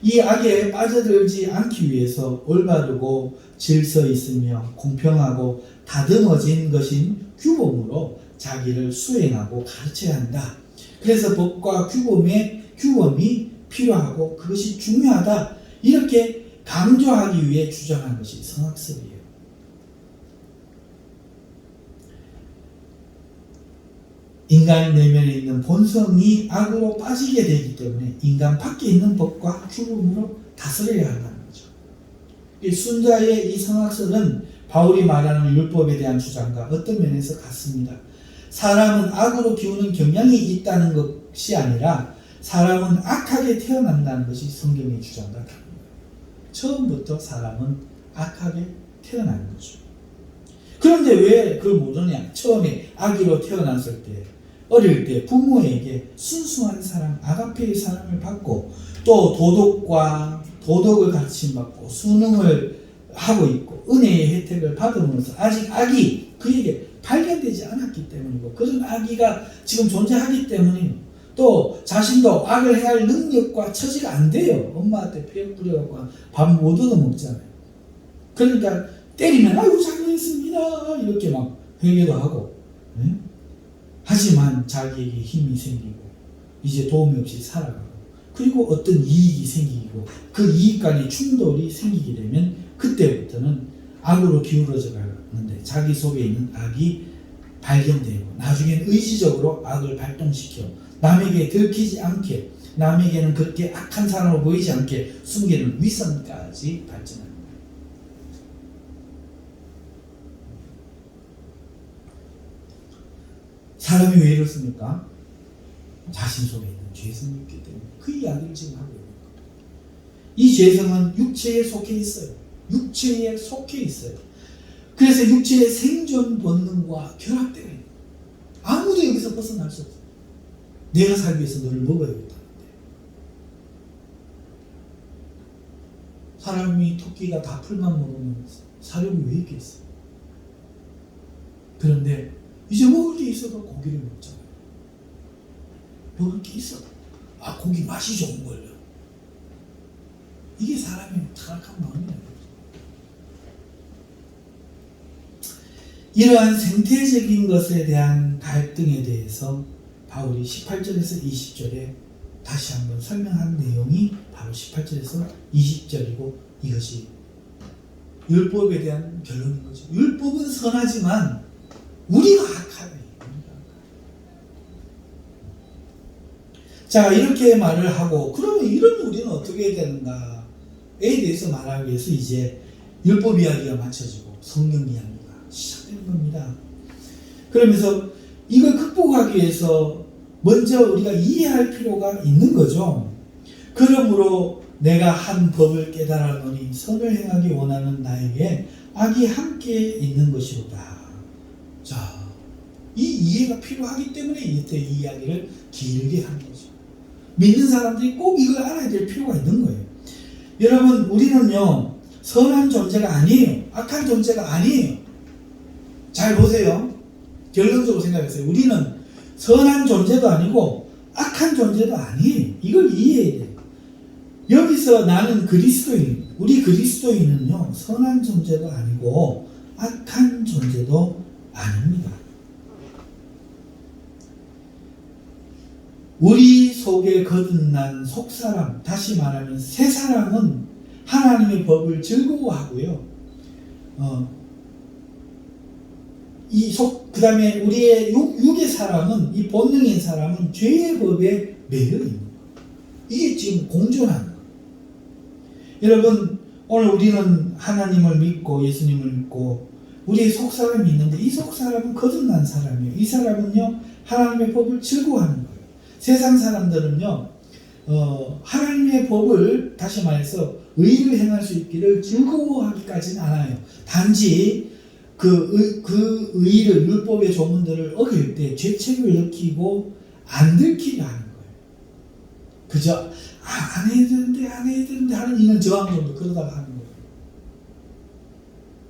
이 악에 빠져들지 않기 위해서 올바르고 질서 있으며 공평하고 다듬어진 것인 규범으로 자기를 수행하고 가르쳐야 한다. 그래서 법과 규범이 필요하고 그것이 중요하다. 이렇게 강조하기 위해 주장한 것이 성악설이에요. 인간 내면에 있는 본성이 악으로 빠지게 되기 때문에 인간 밖에 있는 법과 죽음으로 다스려야 한다는 거죠. 순자의 이 성악설은 바울이 말하는 율법에 대한 주장과 어떤 면에서 같습니다. 사람은 악으로 기우는 경향이 있다는 것이 아니라 사람은 악하게 태어난다는 것이 성경의 주장과 다릅니다. 처음부터 사람은 악하게 태어나는 거죠. 그런데 왜 그걸 모르냐? 처음에 아기로 태어났을 때, 어릴 때 부모에게 순수한 사랑, 아가페의 사랑을 받고 또 도덕을 가르침받고 수능을 하고 있고 은혜의 혜택을 받으면서 아직 악이 그에게 발견되지 않았기 때문이고, 그런 아기가 지금 존재하기 때문에 또 자신도 악을 해할 능력과 처지가 안 돼요. 엄마한테 폐 뿌려갖고 밥 못 얻어먹잖아요. 그러니까 때리면 아이고 잘못했습니다 이렇게 막 회개도 하고, 네? 하지만 자기에게 힘이 생기고 이제 도움이 없이 살아가고, 그리고 어떤 이익이 생기고 그 이익 간의 충돌이 생기게 되면 그때부터는 악으로 기울어져 가는데 자기 속에 있는 악이 발견되고 나중엔 의지적으로 악을 발동시켜 남에게 들키지 않게, 남에게는 그렇게 악한 사람으로 보이지 않게 숨기는 위선까지 발전합니다. 사람이 왜 이렇습니까? 자신 속에 있는 죄성이 있기 때문에 그 이야기를 지금 하고 있는 겁니다. 이 죄성은 육체에 속해 있어요. 육체에 속해 있어요. 그래서 육체의 생존 본능과 결합되어 있는 거예요. 아무도 여기서 벗어날 수 없어요. 내가 살기 위해서 너를 먹어야겠다는데. 사람이 토끼가 다 풀만 먹으면 사료가 왜 있겠어요? 그런데 이제 먹을 게 있어도 고기를 먹잖아요. 먹을 게 있어도 고기 맛이 좋은 걸요. 이게 사람의 타락한 마음이에요. 이러한 생태적인 것에 대한 갈등에 대해서 바울이 18절에서 20절에 다시 한번 설명한 내용이 바로 18절에서 20절이고, 이것이 율법에 대한 결론인 거죠. 율법은 선하지만 우리가 악하다. 자, 이렇게 말을 하고, 그러면 이런 우리는 어떻게 해야 되는가에 대해서 말하기 위해서 이제 율법 이야기가 맞춰지고 성경 이야기가 시작되는 겁니다. 그러면서 이걸 극복하기 위해서 먼저 우리가 이해할 필요가 있는 거죠. 그러므로 내가 한 법을 깨달았노니 선을 행하기 원하는 나에게 악이 함께 있는 것이로다. 자, 이 이해가 필요하기 때문에 이때 이 이야기를 길게 한 거죠. 믿는 사람들이 꼭 이걸 알아야 될 필요가 있는 거예요. 여러분, 우리는요 선한 존재가 아니에요. 악한 존재가 아니에요. 잘 보세요. 결론적으로 생각하세요. 우리는 선한 존재도 아니고 악한 존재도 아니에요. 이걸 이해해야 돼요. 여기서 나는 그리스도인, 우리 그리스도인은요 선한 존재도 아니고 악한 존재도 아닙니다. 우리 속에 거듭난 속사람, 다시 말하면 새 사람은 하나님의 법을 즐거워하고요. 그 다음에 우리의 육의 사람은, 이 본능의 사람은 죄의 법에 매여 있는 거예요. 이게 지금 공존하는 거예요. 여러분, 오늘 우리는 하나님을 믿고 예수님을 믿고 우리의 속사람이 있는데, 이 속사람은 거듭난 사람이에요. 이 사람은요 하나님의 법을 즐거워하는 거예요. 세상 사람들은요 하나님의 법을, 다시 말해서 의를 행할 수 있기를 즐거워하기까지는 않아요. 단지 그 의를, 율법의 조문들을 어길 때 죄책을 느끼고 안 들키게 하는 거예요. 그저 안 해야 되는데 하는 이는 저항 정도 그러다가 하는 거예요.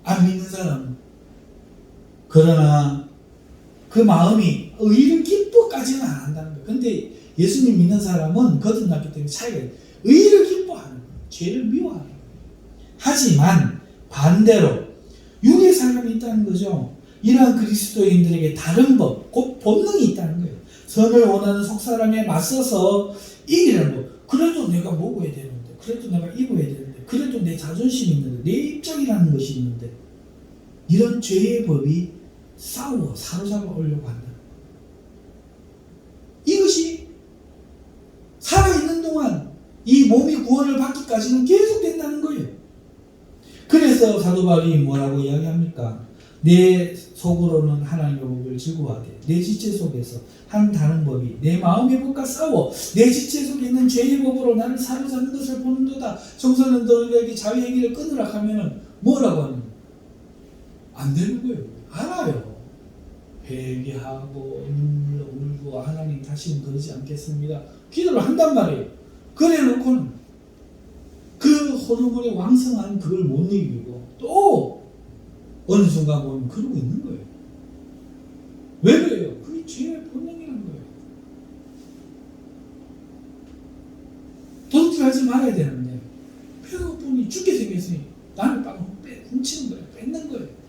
안 믿는 사람은. 그러나 그 마음이 의를 기뻐까지는 안 한다는 거예요. 근데 예수님 믿는 사람은 거듭났기 때문에 차이가 있어요. 의를 기뻐하는 거예요. 죄를 미워하는 거예요. 하지만 반대로 육의 사람이 있다는 거죠. 이러한 그리스도인들에게 다른 법, 곧 본능이 있다는 거예요. 선을 원하는 속사람에 맞서서 이기는 법. 그래도 내가 먹어야 되는데, 그래도 내가 입어야 되는데, 그래도 내 자존심이 있는데, 내 입장이라는 것이 있는데, 이런 죄의 법이 싸워 사로잡아 오려고 한다. 이것이 살아있는 동안 이 몸이 구원을 받기까지는 계속 된다는 거예요. 그래서 사도 바울이 뭐라고 이야기합니까? 내 속으로는 하나님의 법을 즐거워하되 내 지체 속에서 한 다른 법이 내 마음의 법과 싸워 내 지체 속에 있는 죄의 법으로 나를 사로잡는 것을 보는도다. 청소년 너희에게 자유행위를 끊으라 하면은 뭐라고 하는 거예요? 안 되는 거예요. 알아요. 회개하고 눈물 울고 하나님 다시는 그러지 않겠습니다. 기도를 한단 말이에요. 그래 놓고는 그 호르몬의 왕성한 그걸 못 이기고 또 어느 순간 보면 그러고 있는 거예요. 왜 그래요? 그게 죄의 본능이라는 거예요. 도둑질하지 말아야 되는데 배고픔이 죽게 생겼으니 남의 빵을 훔치는 거예요. 뺏는 거예요.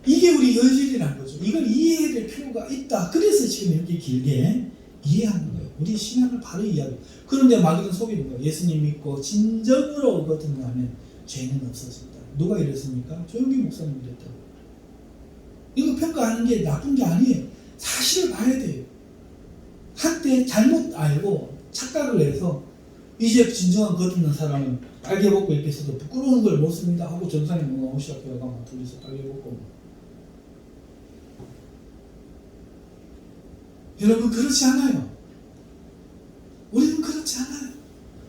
이게 우리 여질이라는 거죠. 이걸 이해해야 될 필요가 있다. 그래서 지금 이렇게 길게 이해하는 거예요. 우리 신앙을 바로 이해하고. 그런데 마귀는 속이는 거예요. 예수님 믿고 진정으로 오거든요 하면 죄는 없어진다. 누가 이랬습니까? 조용기 목사님 그랬다고. 이거 평가하는 게 나쁜 게 아니에요. 사실을 봐야 돼요. 한때 잘못 알고 착각을 해서 이제 진정한 거듭난 사람은 빨개 벗고 이렇게 있어도 부끄러운 걸 못 씁니다 하고 전산에 뭔가 오시락해가 막 둘이서 빨개 벗고 여러분 그렇지 않아요. 우리는 그렇지 않아요.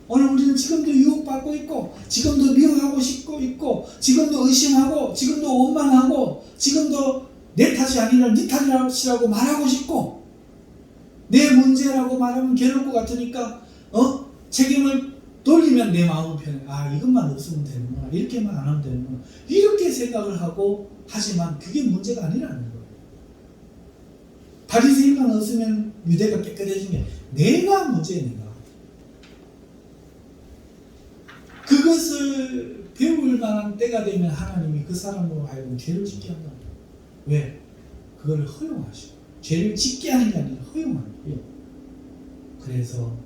오늘 우리는 지금도 유혹받고 있고 지금도 미워하고 싶고 있고 지금도 의심하고 지금도 원망하고 지금도 내 탓이 아니라 네 탓이라고 말하고 싶고 내 문제라고 말하면 괴로울 것 같으니까 책임을 돌리면 내 마음은 편해. 아 이것만 없으면 되는구나. 이렇게만 안 하면 되는구나. 이렇게 생각을 하고 하지만 그게 문제가 아니라는 거예요. 바리새인만 없으면 유대가 깨끗해진 게 내가 문제예요. 내가. 그것을 배울 만한 때가 되면 하나님이 그 사람으로 하여금 죄를 짓게 한다. 왜? 그걸 허용하시고 죄를 짓게 하는 게 아니라 허용하는 거예요. 그래서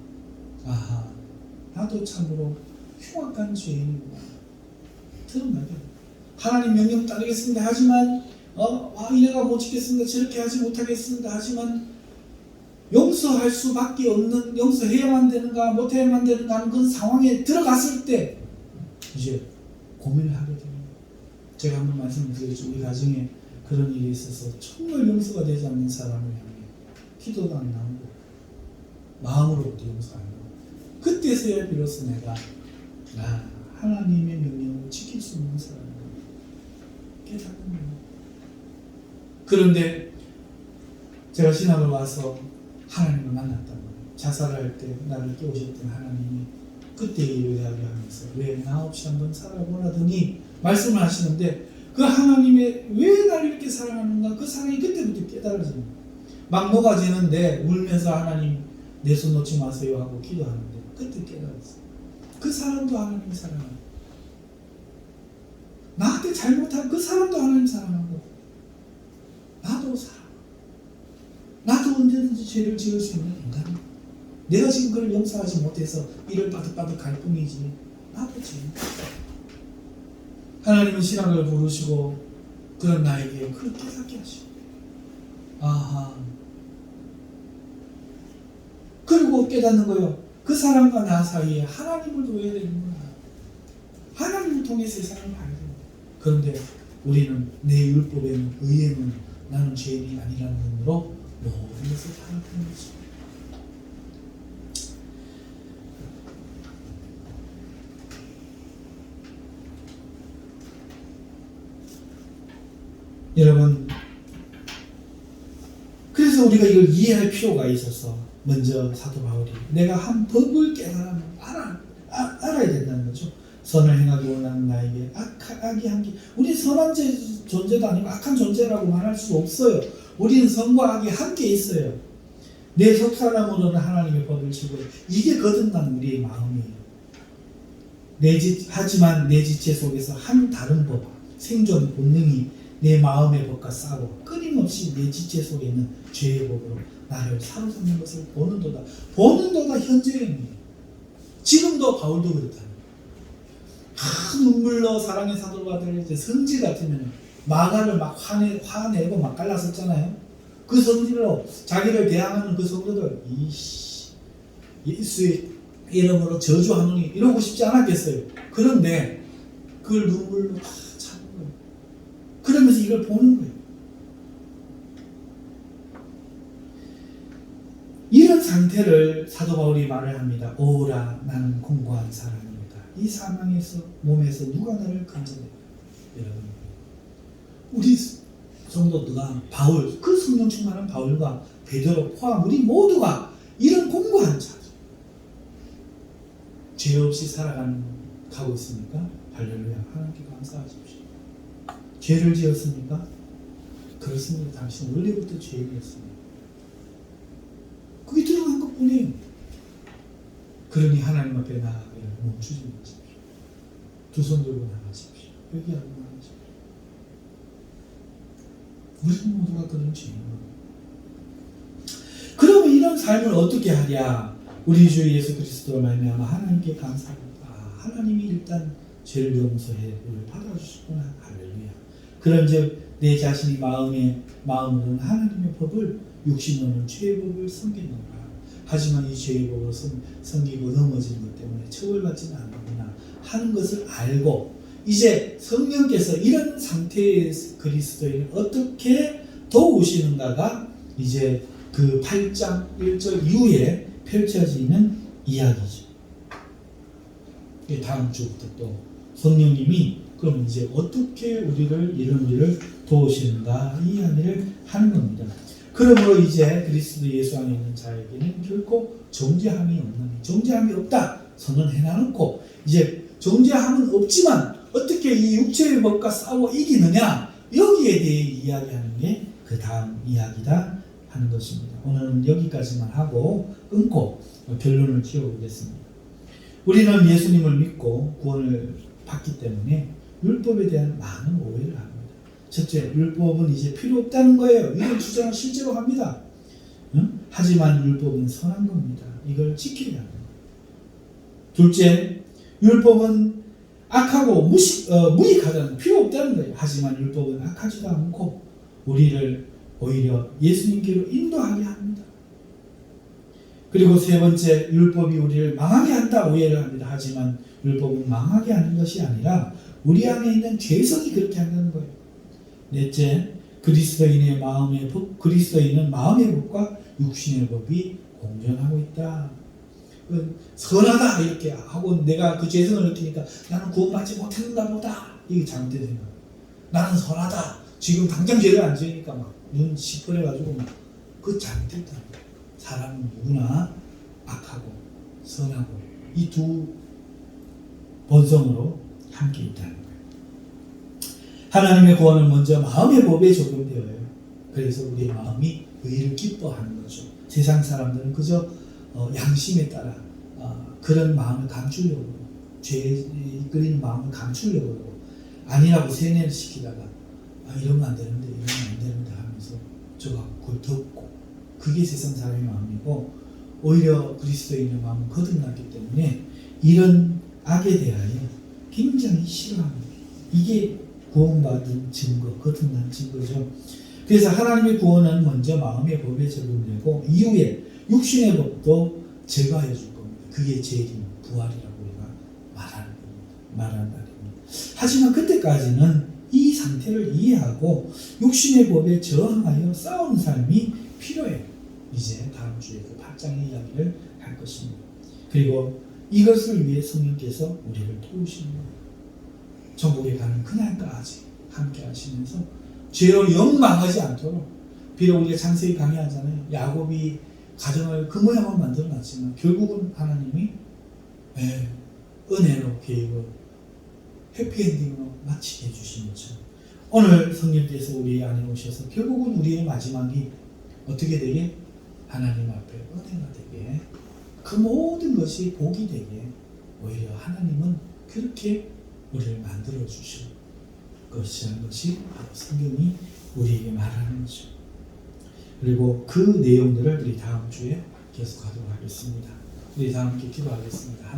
아하 나도 참으로 흉악한 죄인이구나. 드러나게 하나님 명령 따르겠습니다 하지만 이래가 못 지켰습니다. 저렇게 하지 못하겠습니다 하지만 용서할 수밖에 없는, 용서해야만 되는가 못해야만 되는가 하는 그 상황에 들어갔을 때 이제 고민을 하게 됩니다. 제가 한번 말씀드렸죠. 우리 가정에 그런 일이 있어서 정말 용서가 되지 않는 사람을 향해 기도도 안 나오고 마음으로부터 용서 안 나오고 그때서야 비로소 내가 하나님의 명령을 지킬 수 있는 사람을 깨닫는 거예요. 그런데 제가 신학을 와서 하나님을 만났단 말이에요. 자살할 때 나를 깨우셨던 하나님이 그때 일을 이야기하면서 왜 나 없이 한번 살아보라더니 말씀을 하시는데 그 하나님의 왜 나를 이렇게 사랑하는가 그 사랑이 그때부터 깨달아집니다. 막 녹아지는데 울면서 하나님 내 손 놓지 마세요 하고 기도하는데 그때 깨달았어요. 그 사람도 하나님 사랑하고 나한테 잘못한 그 사람도 하나님 사랑하고 나도 사랑. 나도 언제든지 죄를 지을 수 있는 인간이야. 내가 지금 그걸 용서하지 못해서 이를 빠득빠득 갈 뿐이지. 나도 죄. 하나님은 신앙을 부르시고 그런 나에게 그걸 깨닫게 하시고 아하. 그리고 깨닫는 거예요. 그 사람과 나 사이에 하나님을 둬야 되는구나. 하나님을 통해 세상을 봐야 된다. 그런데 우리는 내 율법에는 의에는 나는 죄인이 아니라는 눈으로 모든 것을 파악하는 거죠. 여러분 그래서 우리가 이걸 이해할 필요가 있어서 먼저 사도 바울이 내가 한 법을 깨달으면 알아야 된다는 거죠. 선을 행하기 원하는 나에게 악이 한 개. 우리 선한 존재도 아니고 악한 존재라고 말할 수 없어요. 우리는 선과 악이 함께 있어요. 내 속사람으로는 하나님의 법을 지고 이게 거듭난 우리의 마음이에요. 하지만 내 지체 속에서 한 다른 법, 생존 본능이 내 마음의 법과 싸워 끊임없이 내 지체 속에 있는 죄의 법으로 나를 사로잡는 것을 보는도다. 보는도다 현재형이에요. 지금도 바울도 그렇다. 눈물로 사랑의 사도바들 이제 성질 같으면 마가를 막 화내고 막 갈랐었잖아요. 그 성질로 자기를 대항하는 그 성도들 예수의 이름으로 저주하노니 이러고 싶지 않았겠어요. 그런데 그걸 눈물로 다 참은 거예요. 그러면서 이걸 보는 거예요. 이런 상태를 사도 바울이 말을 합니다. 오라 나는 공고한 사람입니다. 이 사망에서 몸에서 누가 나를 건져내요? 여러분, 우리 성도들과 바울, 그 성령 충만한 바울과 베드로 포함 우리 모두가 이런 공고한 자죠. 죄 없이 가고 있습니까? 할렐루야. 하나님께 감사하십시오. 죄를 지었습니까? 그렇습니다. 당신 원래부터 죄인이었습니다. 그게 드러난 것뿐이에요. 그러니 하나님 앞에 나아가기를 멈추지 마십시오. 두 손 들고 나가십시오. 회개하고 나가십시오. 우리 모두가 그런 죄인입니다. 그러면 이런 삶을 어떻게 하랴? 우리 주 예수 그리스도로 말미암아 하나님께 감사합니다. 하나님이 일단 죄를 용서해 우리를 받아주셨구나. 할렐루야. 그런즉 내 자신이 마음으로는 하나님의 법을 육신으로는 죄의 법을 섬기노라. 하지만 이 죄의 법을 섬기고 넘어진 것 때문에 처벌받지는 않는구나 하는 것을 알고 이제 성령께서 이런 상태의 그리스도인을 어떻게 도우시는가가 이제 그 8장 1절 이후에 펼쳐지는 이야기죠. 다음 주부터 또 성령님이 그럼 이제 어떻게 이런 우리를 도우시는가 이 이야기를 하는 겁니다. 그러므로 이제 그리스도 예수 안에 있는 자에게는 결코 정죄함이 없느니 정죄함이 없다 선언해 놔놓고 이제 정죄함은 없지만 어떻게 이 육체의 법과 싸워 이기느냐 여기에 대해 이야기하는 게 그 다음 이야기다 하는 것입니다. 오늘은 여기까지만 하고 끊고 결론을 지어보겠습니다. 우리는 예수님을 믿고 구원을 받기 때문에 율법에 대한 많은 오해를 합니다. 첫째, 율법은 이제 필요 없다는 거예요. 이런 주장을 실제로 합니다. 하지만 율법은 선한 겁니다. 이걸 지켜야 합니다. 둘째, 율법은 악하고 무익하다는 필요 없다는 거예요. 하지만 율법은 악하지도 않고 우리를 오히려 예수님께로 인도하게 합니다. 그리고 세 번째, 율법이 우리를 망하게 한다 오해를 합니다. 하지만 율법은 망하게 하는 것이 아니라 우리 안에 있는 죄성이 그렇게 한다는 거예요. 넷째, 그리스도인은 마음의 법과 육신의 법이 공존하고 있다. 선하다 이렇게 하고 내가 그 죄성을 느끼니까 나는 구원받지 못했는가 보다. 이게 잘못된 생각. 나는 선하다. 지금 당장 죄를 안 지으니까 막 눈 시퍼래가지고 막 그 잘못됐다. 사람은 누구나 악하고 선하고 이 두 본성으로 함께 있다는 거예요. 하나님의 구원은 먼저 마음의 법에 적용되어요. 그래서 우리의 마음이 의를 기뻐하는 거죠. 세상 사람들은 그저 양심에 따라 그런 마음을 감추려고 죄에 이끌리는 마음을 감추려고 하고 아니라고 세뇌를 시키다가 이러면 안 되는데 이러면 안 되는데 하면서 저가 그걸 덮고 그게 세상 사람의 마음이고 오히려 그리스도인의 마음은 거듭났기 때문에 이런 악에 대하여 굉장히 싫어합니다. 이게 구원받은 증거, 거듭난 증거죠. 그래서 하나님의 구원은 먼저 마음의 법에 적용되고 이후에 육신의 법도 제거해 줄 겁니다. 그게 재림, 부활이라고 우리가 말한다. 하지만 그때까지는 이 상태를 이해하고 육신의 법에 저항하여 싸우는 삶이 필요해요. 이제 다음 주에 그 8장의 이야기를 할 것입니다. 그리고 이것을 위해 성령께서 우리를 도우시는 거예요. 천국에 가는 그날까지 함께 하시면서 죄로 영 망하지 않도록 비록 우리가 창세기 강의하잖아요. 야곱이 가정을 그 모양으로 만들어놨지만 결국은 하나님이 은혜로 계획을 해피엔딩으로 마치게 해주신 것처럼 오늘 성령께서 우리 안에 오셔서 결국은 우리의 마지막이 어떻게 되게? 하나님 앞에 은혜가 되게 그 모든 것이 복이 되게 오히려 하나님은 그렇게 우리를 만들어 주실 것이라는 것이 바로 성경이 우리에게 말하는 거죠. 그리고 그 내용들을 우리 다음 주에 계속하도록 하겠습니다. 우리 다 함께 기도하겠습니다.